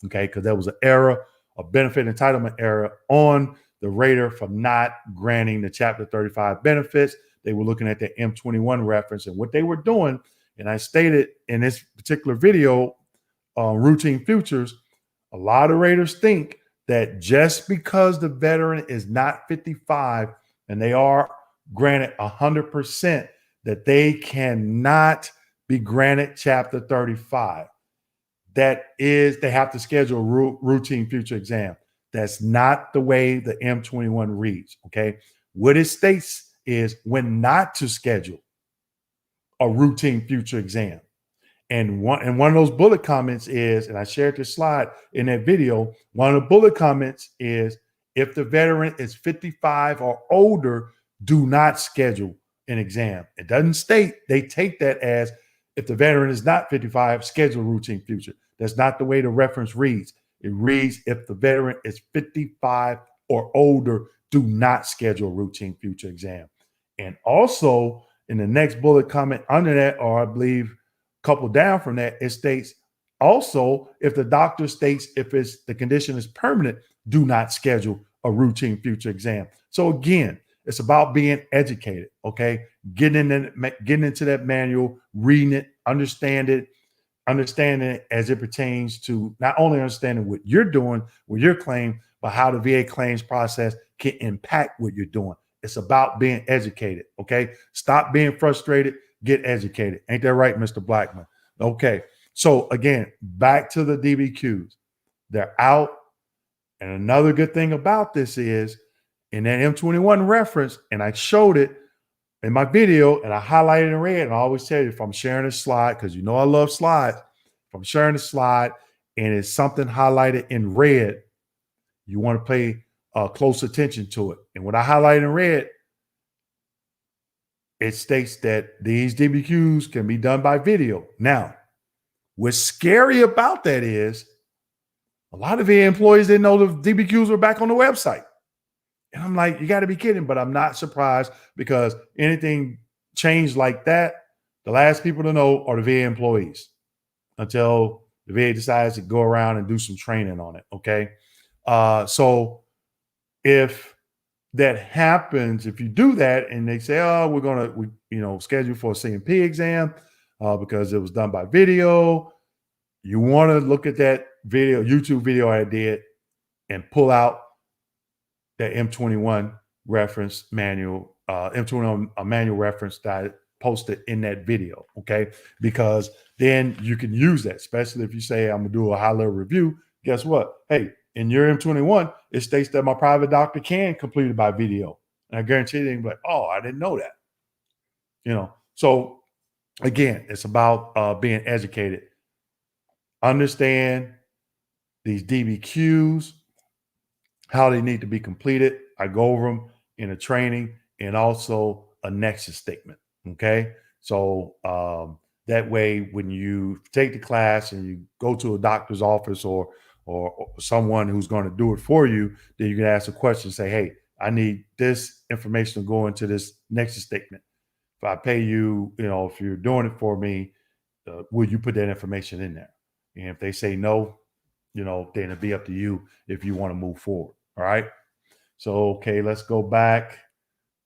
Okay. Because there was an error, a benefit entitlement error on the rater for not granting the chapter 35 benefits. They were looking at the M21 reference and what they were doing. And I stated in this particular video, routine futures, a lot of raters think that just because the veteran is not 55 and they are granted 100%, that they cannot be granted chapter 35. That is, they have to schedule a routine future exam. That's not the way the M21 reads, okay? What it states is when not to schedule a routine future exam. And one of those bullet comments is, and I shared this slide in that video, one of the bullet comments is if the veteran is 55 or older, do not schedule an exam. It doesn't state, they take that as if the veteran is not 55, schedule routine future. That's not the way the reference reads. It reads if the veteran is 55 or older, do not schedule routine future exam. And also in the next bullet comment under that, or I believe couple down from that, it states also if the doctor states if it's the condition is permanent, do not schedule a routine future exam. So again, it's about being educated, okay? Getting into that manual, reading it, understanding it as it pertains to not only understanding what you're doing with your claim, but how the VA claims process can impact what you're doing. It's about being educated, okay? Stop being frustrated, get educated. Ain't that right, Mr. Blackman? Okay. So again, back to the DBQs. They're out. And another good thing about this is in that M21 reference, and I showed it in my video and I highlighted in red, and I always tell you if I'm sharing a slide, because you know I love slides, if I'm sharing a slide and it's something highlighted in red, you want to pay close attention to it. And what I highlighted in red, it states that these DBQs can be done by video. Now, what's scary about that is a lot of VA employees didn't know the DBQs were back on the website. And I'm like, you got to be kidding. But I'm not surprised because anything changed like that, the last people to know are the VA employees until the VA decides to go around and do some training on it. Okay. So if that happens, if you do that and they say, oh, we're going to schedule for a CMP exam because it was done by video, you want to look at that video, YouTube video I did, and pull out that M21 reference manual, M21 manual reference that I posted in that video, okay? Because then you can use that, especially if you say I'm gonna do a high-level review. Guess what? Hey, in your M21, it states that my private doctor can complete it by video. And I guarantee they'll be like, oh, I didn't know that. So again, it's about being educated. Understand these DBQs, how they need to be completed. I go over them in a training and also a nexus statement. Okay. So that way, when you take the class and you go to a doctor's office or someone who's going to do it for you, then you can ask a question, say, hey, I need this information to go into this nexus statement. If I pay you, if you're doing it for me, will you put that information in there? And if they say no, then it'll be up to you if you want to move forward. All right. So, okay, let's go back.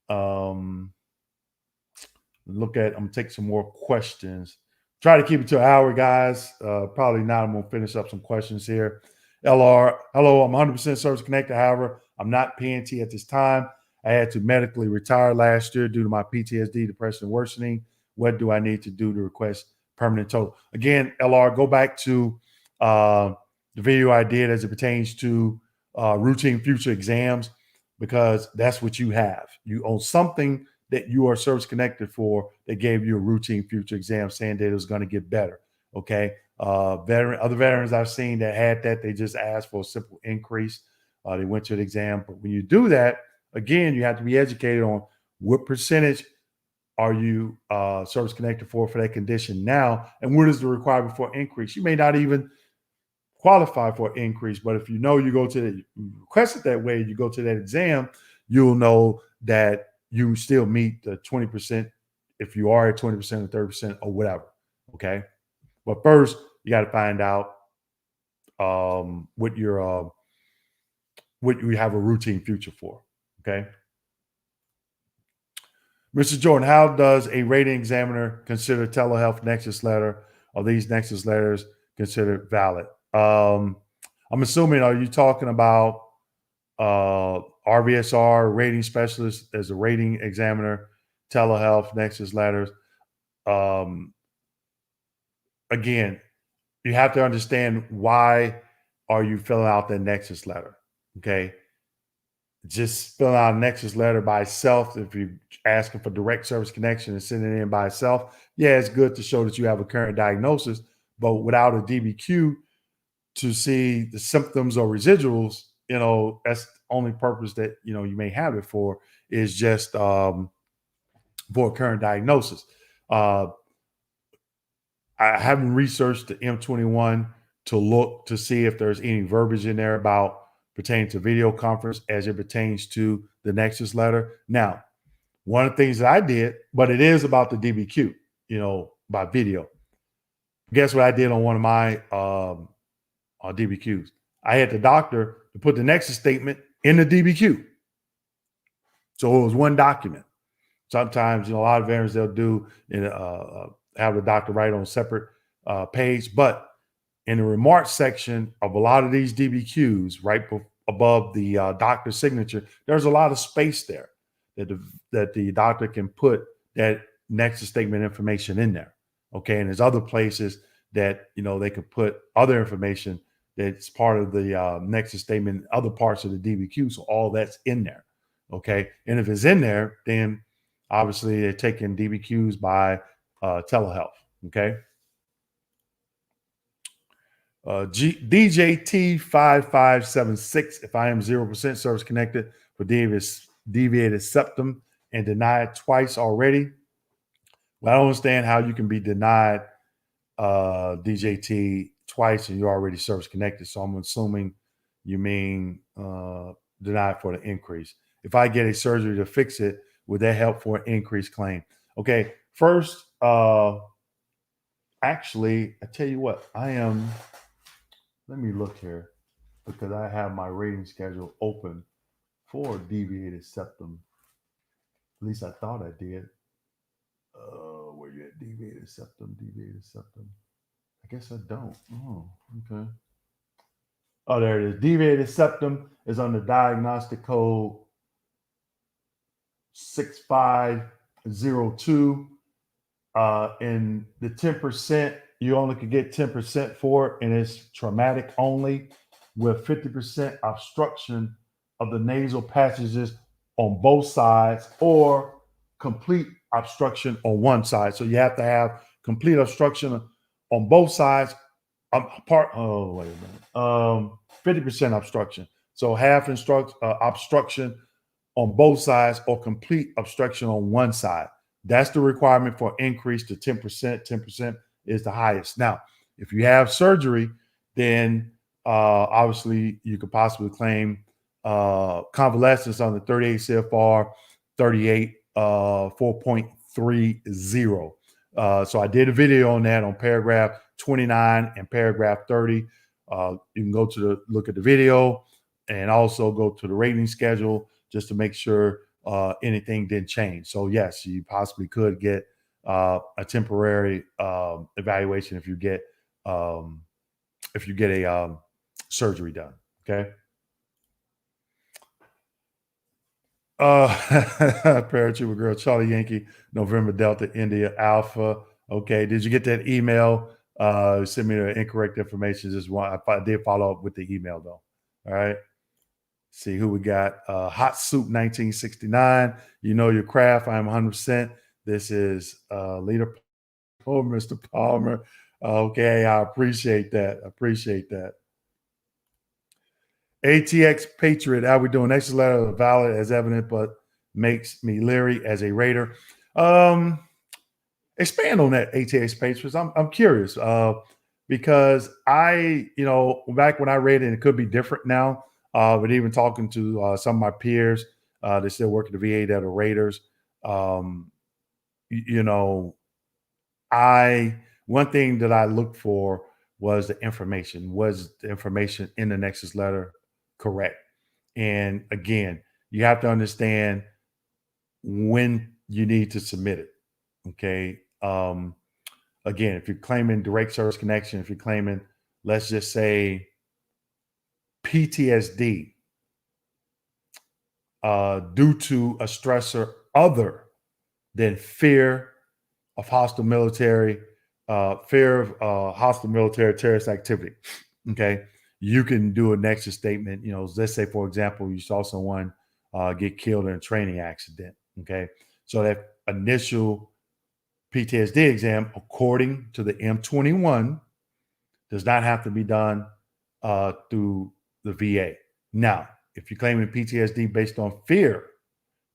I'm gonna take some more questions. Try to keep it to an hour, guys. Probably not. I'm gonna finish up some questions here. LR, hello, I'm 100% service connected. However, I'm not PNT at this time. I had to medically retire last year due to my PTSD, depression, worsening. What do I need to do to request permanent total? Again, LR, go back to the video I did as it pertains to routine future exams, because that's what you have. You own something that you are service connected for that gave you a routine future exam saying that it was going to get better. Okay. Other veterans I've seen that had that, they just asked for a simple increase. They went to the exam. But when you do that, again, you have to be educated on what percentage are you service connected for that condition now, and what is the requirement for increase. You may not even qualify for an increase, but if you go to you request it that way, you go to that exam, you'll know that you still meet the 20% if you are at 20% or 30% or whatever. Okay. But first, you got to find out what you have a routine future for. Okay. Mr. Jordan, how does a rating examiner consider telehealth nexus letter? Are these nexus letters considered valid? I'm assuming, are you talking about RVSR, rating specialist as a rating examiner, telehealth nexus letters? Again, you have to understand why are you filling out that nexus letter. Okay. Just filling out a nexus letter by itself, if you're asking for direct service connection and sending it in by itself, yeah, it's good to show that you have a current diagnosis. But without a DBQ to see the symptoms or residuals, that's the only purpose that you may have it for, is just for a current diagnosis. Uh, I haven't researched the M21 to look to see if there's any verbiage in there about pertaining to video conference as it pertains to the Nexus letter. Now, one of the things that I did, but it is about the DBQ, by video. Guess what I did on one of my DBQs? I had the doctor to put the Nexus statement in the DBQ. So it was one document. Sometimes, a lot of veterans, they'll do have the doctor write on a separate page, but in the remarks section of a lot of these DBQs, right above the doctor's signature, there's a lot of space there that the doctor can put that nexus statement information in there. Okay, and there's other places that they could put other information that's part of the nexus statement, other parts of the DBQ. So all that's in there. Okay, and if it's in there, then obviously they're taking DBQs by telehealth. Okay. DJT5576, if I am 0% service connected for deviated septum and denied twice already. Well, I don't understand how you can be denied DJT twice and you're already service connected. So I'm assuming you mean denied for the increase. If I get a surgery to fix it, would that help for an increased claim? Okay, first, actually, I tell you what, let me look here because I have my rating schedule open for deviated septum. At least I thought I did. Where you at? Deviated septum. I guess I don't. Oh, okay. Oh, there it is. Deviated septum is under diagnostic code 6502. In the 10%, you only could get 10% for it, and it's traumatic only, with 50% obstruction of the nasal passages on both sides or complete obstruction on one side. So you have to have complete obstruction on both sides. 50% obstruction. So half obstruction on both sides or complete obstruction on one side. That's the requirement for increase to 10%. 10% is the highest. Now, if you have surgery, then obviously you could possibly claim convalescence on the 38 CFR 38 4.30. So I did a video on that on paragraph 29 and paragraph 30. You can go to look at the video and also go to the rating schedule just to make sure anything didn't change. So yes, you possibly could get a temporary evaluation if you get a surgery done. Okay. Paratrooper girl, Charlie Yankee, November Delta, India Alpha. Okay. Did you get that email? Send me the incorrect information. Just one. I did follow up with the email though. All right. See who we got. Hot Soup 1969. You know your craft. I'm 100%. This is Leader Palmer, Mr. Palmer. Okay, I appreciate that. ATX Patriot. How we doing? Next letter valid as evident, but makes me leery as a raider. Expand on that, ATX Patriots. I'm curious because back when I read it, and it could be different now. But even talking to some of my peers, they still work at the VA that are Raiders. One thing that I looked for was the information. Was the information in the Nexus letter correct? And again, you have to understand when you need to submit it. Okay. Again, if you're claiming direct service connection, if you're claiming, let's just say, PTSD due to a stressor other than fear of hostile military terrorist activity. Okay. you can do a nexus statement. Let's say, for example, you saw someone get killed in a training accident. Okay. So that initial PTSD exam, according to the M21, does not have to be done through the VA. Now, if you're claiming PTSD based on fear,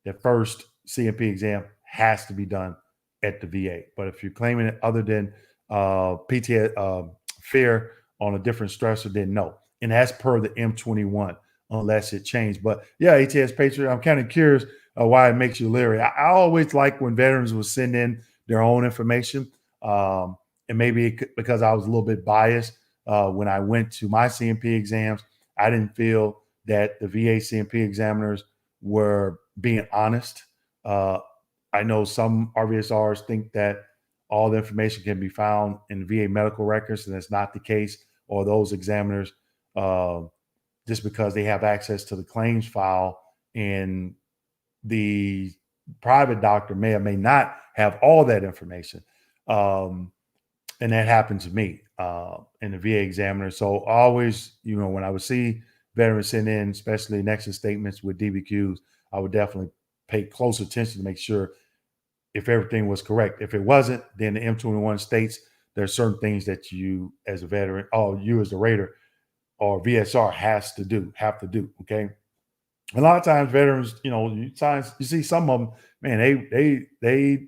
the first CMP exam has to be done at the VA. But if you're claiming it other than PTSD, fear on a different stressor, then no. And as per the M21, unless it changed. But yeah, ATS Patriot, I'm kind of curious why it makes you leery. I always like when veterans will send in their own information. And maybe because I was a little bit biased when I went to my CMP exams, I didn't feel that the VA CMP examiners were being honest. I know some RVSRs think that all the information can be found in VA medical records, and that's not the case. Or those examiners, just because they have access to the claims file, and the private doctor may or may not have all that information. And that happened to me in the VA examiner. So always, when I would see veterans send in, especially nexus statements with DBQs, I would definitely pay close attention to make sure if everything was correct. If it wasn't, then the M21 states there's certain things that you as a veteran, or you as a rater or VSR have to do. Okay. A lot of times veterans, you see some of them, man, they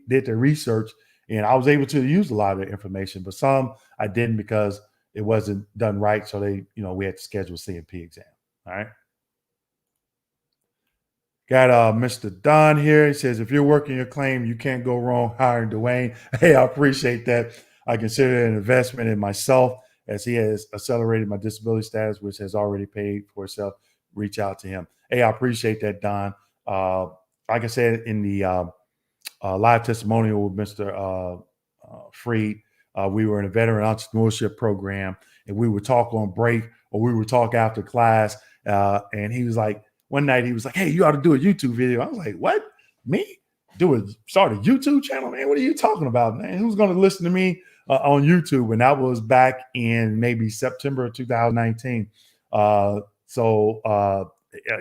did their research, and I was able to use a lot of their information, but some I didn't because it wasn't done right. So we had to schedule a CMP exam. All right. Got Mr. Don here. He says, if you're working your claim, you can't go wrong hiring Dwayne. Hey, I appreciate that. I consider it an investment in myself, as he has accelerated my disability status, which has already paid for itself. Reach out to him. Hey, I appreciate that, Don. Like I said in the live testimonial with Mr. Freed, we were in a veteran entrepreneurship program, and we would talk on break, or we would talk after class. And he was like, one night he was like, hey, you ought to do a YouTube video. I was like, what? Me? Start a YouTube channel, man? What are you talking about, man? Who's going to listen to me on YouTube? And that was back in maybe September of 2019.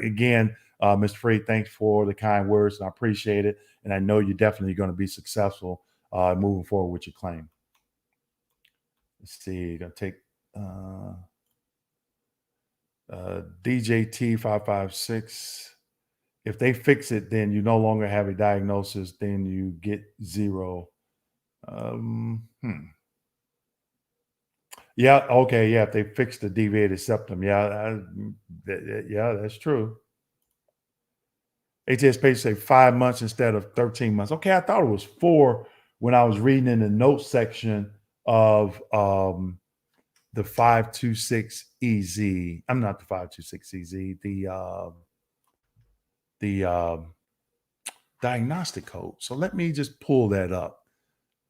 Again, Mr. Freed, thanks for the kind words, and I appreciate it. And I know you're definitely going to be successful moving forward with your claim. Let's see. Going to take DJT556. If they fix it, then you no longer have a diagnosis. Then you get 0. Yeah. Okay. Yeah. If they fix the deviated septum. Yeah. That's true. ATS pages say 5 months instead of 13 months. Okay. I thought it was 4 when I was reading in the notes section of the 526EZ. I'm not the 526EZ, the diagnostic code. So let me just pull that up.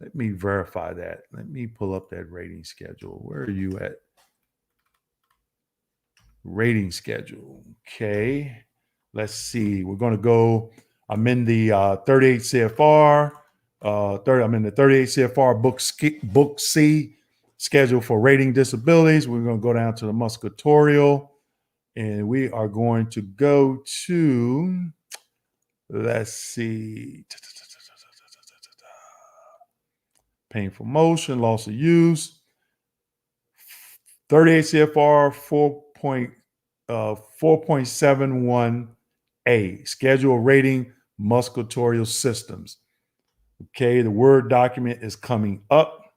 Let me verify that. Let me pull up that rating schedule. Where are you at? Rating schedule. Okay. Let's see. We're going to go. I'm in the 38 CFR. I'm in the 38 CFR book C, schedule for rating disabilities. We're going to go down to the musculoskeletal, and we are going to go to, let's see, painful motion, loss of use, 38 CFR 4.71A, schedule rating musculoskeletal systems. Okay, the Word document is coming up.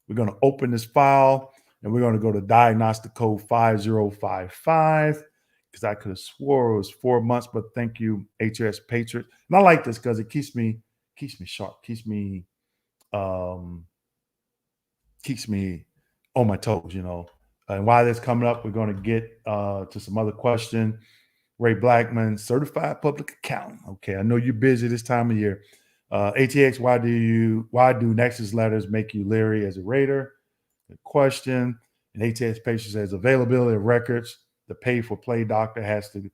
We're going to open this file, and we're going to go to diagnostic code 5055, because I could have swore it was 4 months, but thank you, HS Patriot. And I like this because it keeps me sharp, keeps me on my toes, And while that's coming up, we're going to get to some other question. Ray Blackman, certified public accountant. Okay, I know you're busy this time of year. ATX, why do Nexus letters make you leery as a rater? Good question. And ATX patient says availability of records. The pay for play doctor has to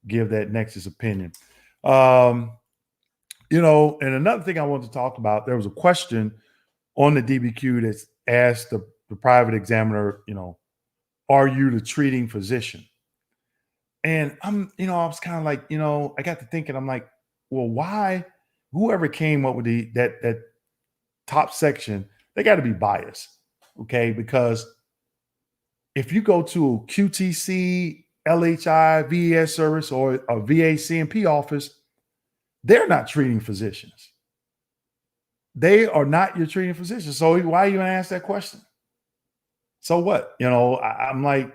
give that Nexus opinion. And another thing I wanted to talk about, there was a question on the DBQ that's asked the private examiner, are you the treating physician? And I was kind of like, I got to thinking, I'm like, well, why? Whoever came up with that top section, they got to be biased, okay? Because if you go to a QTC, LHI, VES service, or a VA CMP office, they're not treating physicians. They are not your treating physician. So why are you going to ask that question? So what? I'm like,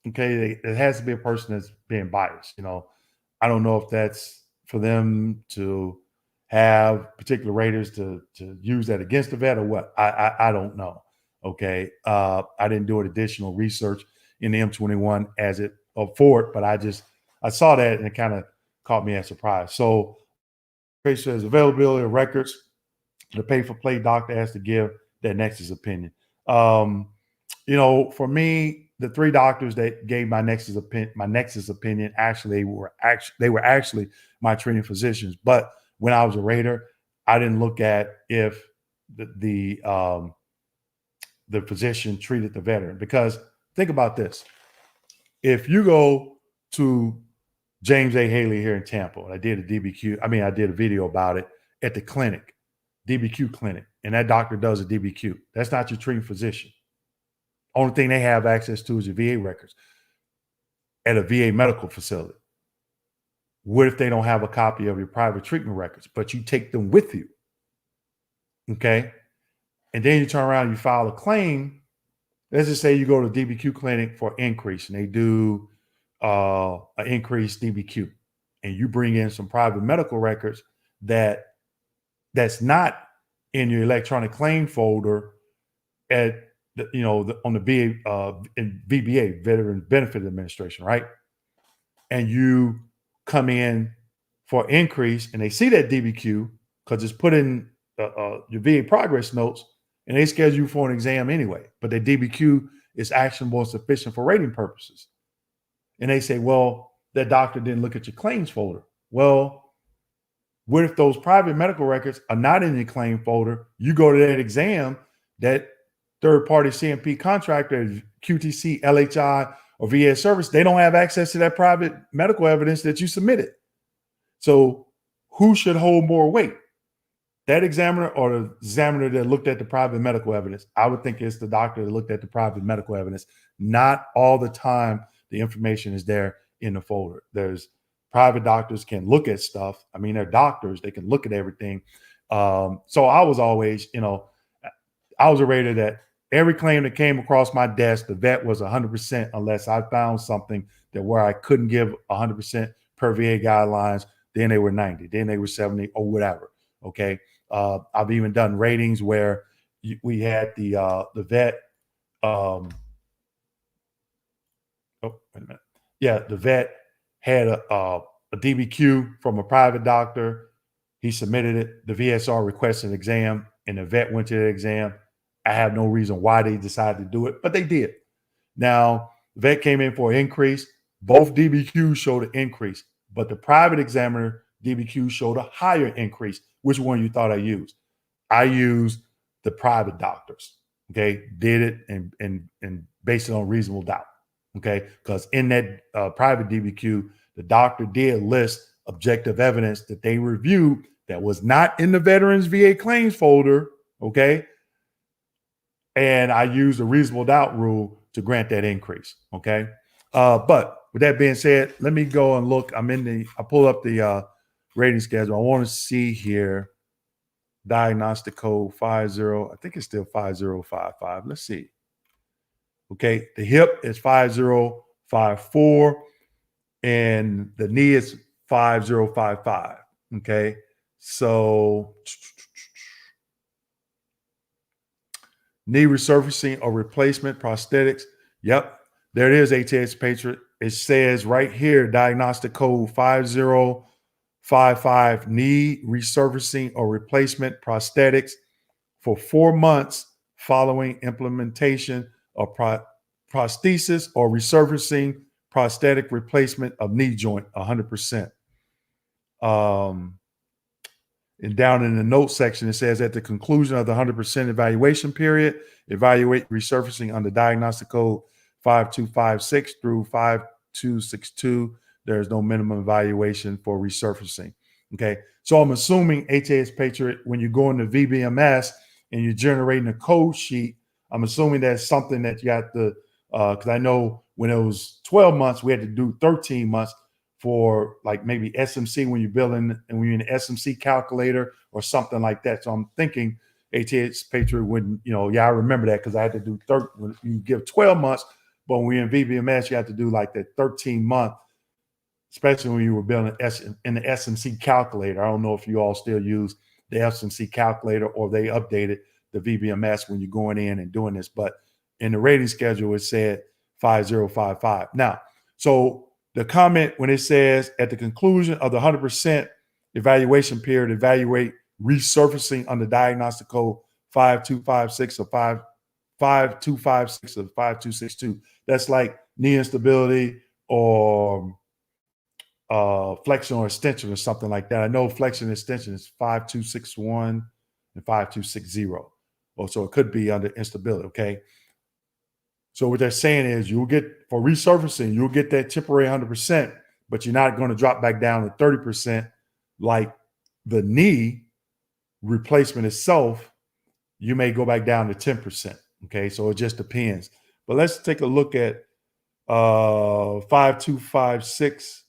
okay, it has to be a person that's being biased. I don't know if that's for them to have particular raters to use that against the vet or what. I don't know. Okay, I didn't do additional research in the M21 as it for it, but I saw that and it kind of caught me as surprise. So, it says availability of records. The pay-for-play doctor has to give that nexus opinion. For me, the three doctors that gave my nexus opinion actually were actually my treating physicians. But when I was a rater, I didn't look at if the physician treated the veteran, because think about this: if you go to James A. Haley here in Tampa, and I did a video about it at the clinic, DBQ clinic, and that doctor does a DBQ. That's not your treating physician. Only thing they have access to is your VA records at a VA medical facility. What if they don't have a copy of your private treatment records, but you take them with you? Okay. And then you turn around and you file a claim. Let's just say you go to DBQ clinic for increase and they do an increased DBQ, and you bring in some private medical records that's not in your electronic claim folder at on the VA in VBA, Veteran Benefit Administration, right? And you come in for increase, and they see that DBQ because it's put in your VA progress notes, and they schedule you for an exam anyway. But the DBQ is actionable and sufficient for rating purposes. And they say, well, that doctor didn't look at your claims folder. Well, what if those private medical records are not in your claim folder? You go to that exam, that third-party CMP contractor, QTC, LHI, or VA service, they don't have access to that private medical evidence that you submitted. So who should hold more weight? That examiner or the examiner that looked at the private medical evidence? I would think it's the doctor that looked at the private medical evidence. Not all the time the information is there in the folder. There's private doctors can look at stuff. I mean, they're doctors. They can look at everything. So I was always, I was a rater that every claim that came across my desk, the vet was 100% unless I found something that where I couldn't give 100% per VA guidelines. Then they were 90, then they were 70 or whatever. Okay. I've even done ratings where we had the vet. Oh, wait a minute. Yeah, the vet had a DBQ from a private doctor. He submitted it. The VSR requested an exam, and the vet went to the exam. I have no reason why they decided to do it, but they did. Now, the vet came in for an increase. Both DBQs showed an increase, but the private examiner DBQ showed a higher increase. Which one you thought I used? I used the private doctors. Okay, did it and based it on reasonable doubt. Okay, because in that private DBQ, the doctor did list objective evidence that they reviewed that was not in the Veterans VA claims folder. Okay, and I used a reasonable doubt rule to grant that increase. Okay, but with that being said, let me go and look. I pull up the rating schedule. I want to see here. Diagnostic code 50. I think it's still 5055. Let's see. Okay, the hip is 5054 and the knee is 5055. Okay, so knee resurfacing or replacement prosthetics. Yep, there it is, ATX Patriot. It says right here, diagnostic code 5055, knee resurfacing or replacement prosthetics for 4 months following implementation of prosthesis or resurfacing prosthetic replacement of knee joint, 100%. And down in the notes section, it says at the conclusion of the 100% evaluation period, evaluate resurfacing under diagnostic code 5256 through 5262, there's no minimum evaluation for resurfacing. Okay, so I'm assuming HAS Patriot, when you go into VBMS and you're generating a code sheet, I'm assuming that's something that you have to, because I know when it was 12 months, we had to do 13 months for like maybe SMC when you're building and when you're in the SMC calculator or something like that. So I'm thinking HAS Patriot wouldn't, I remember that because I had to do you give 12 months, but when we're in VBMS, you have to do like that 13-month, especially when you were building in the SMC calculator. I don't know if you all still use the SMC calculator or they updated the VBMS when you're going in and doing this. But in the rating schedule, it said 5055. Now, so the comment when it says at the conclusion of the 100% evaluation period, evaluate resurfacing under diagnostic code 5256 or 5256 or 5262. That's like knee instability or flexion or extension or something like that. I know flexion and extension is 5261 and 5260. So it could be under instability, okay? So what they're saying is you'll get, for resurfacing, you'll get that temporary 100%, but you're not going to drop back down to 30% like the knee replacement itself. You may go back down to 10%, okay? So it just depends. But let's take a look at 5256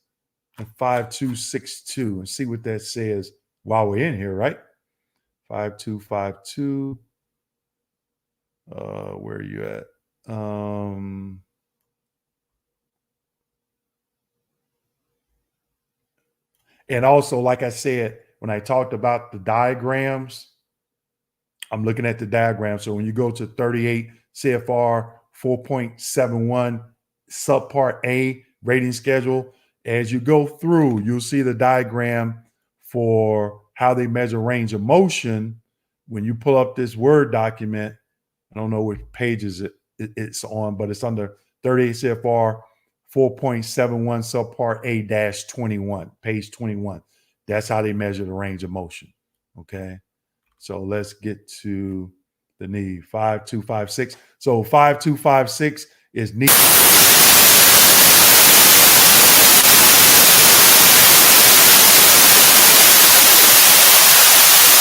and 5262 and see what that says while we're in here, right? 5252. Where are you at? And also, like I said, when I talked about the diagrams, I'm looking at the diagram. So when you go to 38 CFR 4.71 subpart A rating schedule, as you go through, you'll see the diagram for how they measure range of motion. When you pull up this Word document, I don't know which pages it's on, but it's under 38 CFR 4.71 subpart A-21, page 21. That's how they measure the range of motion. Okay. So let's get to the knee, 5256. So 5256 is knee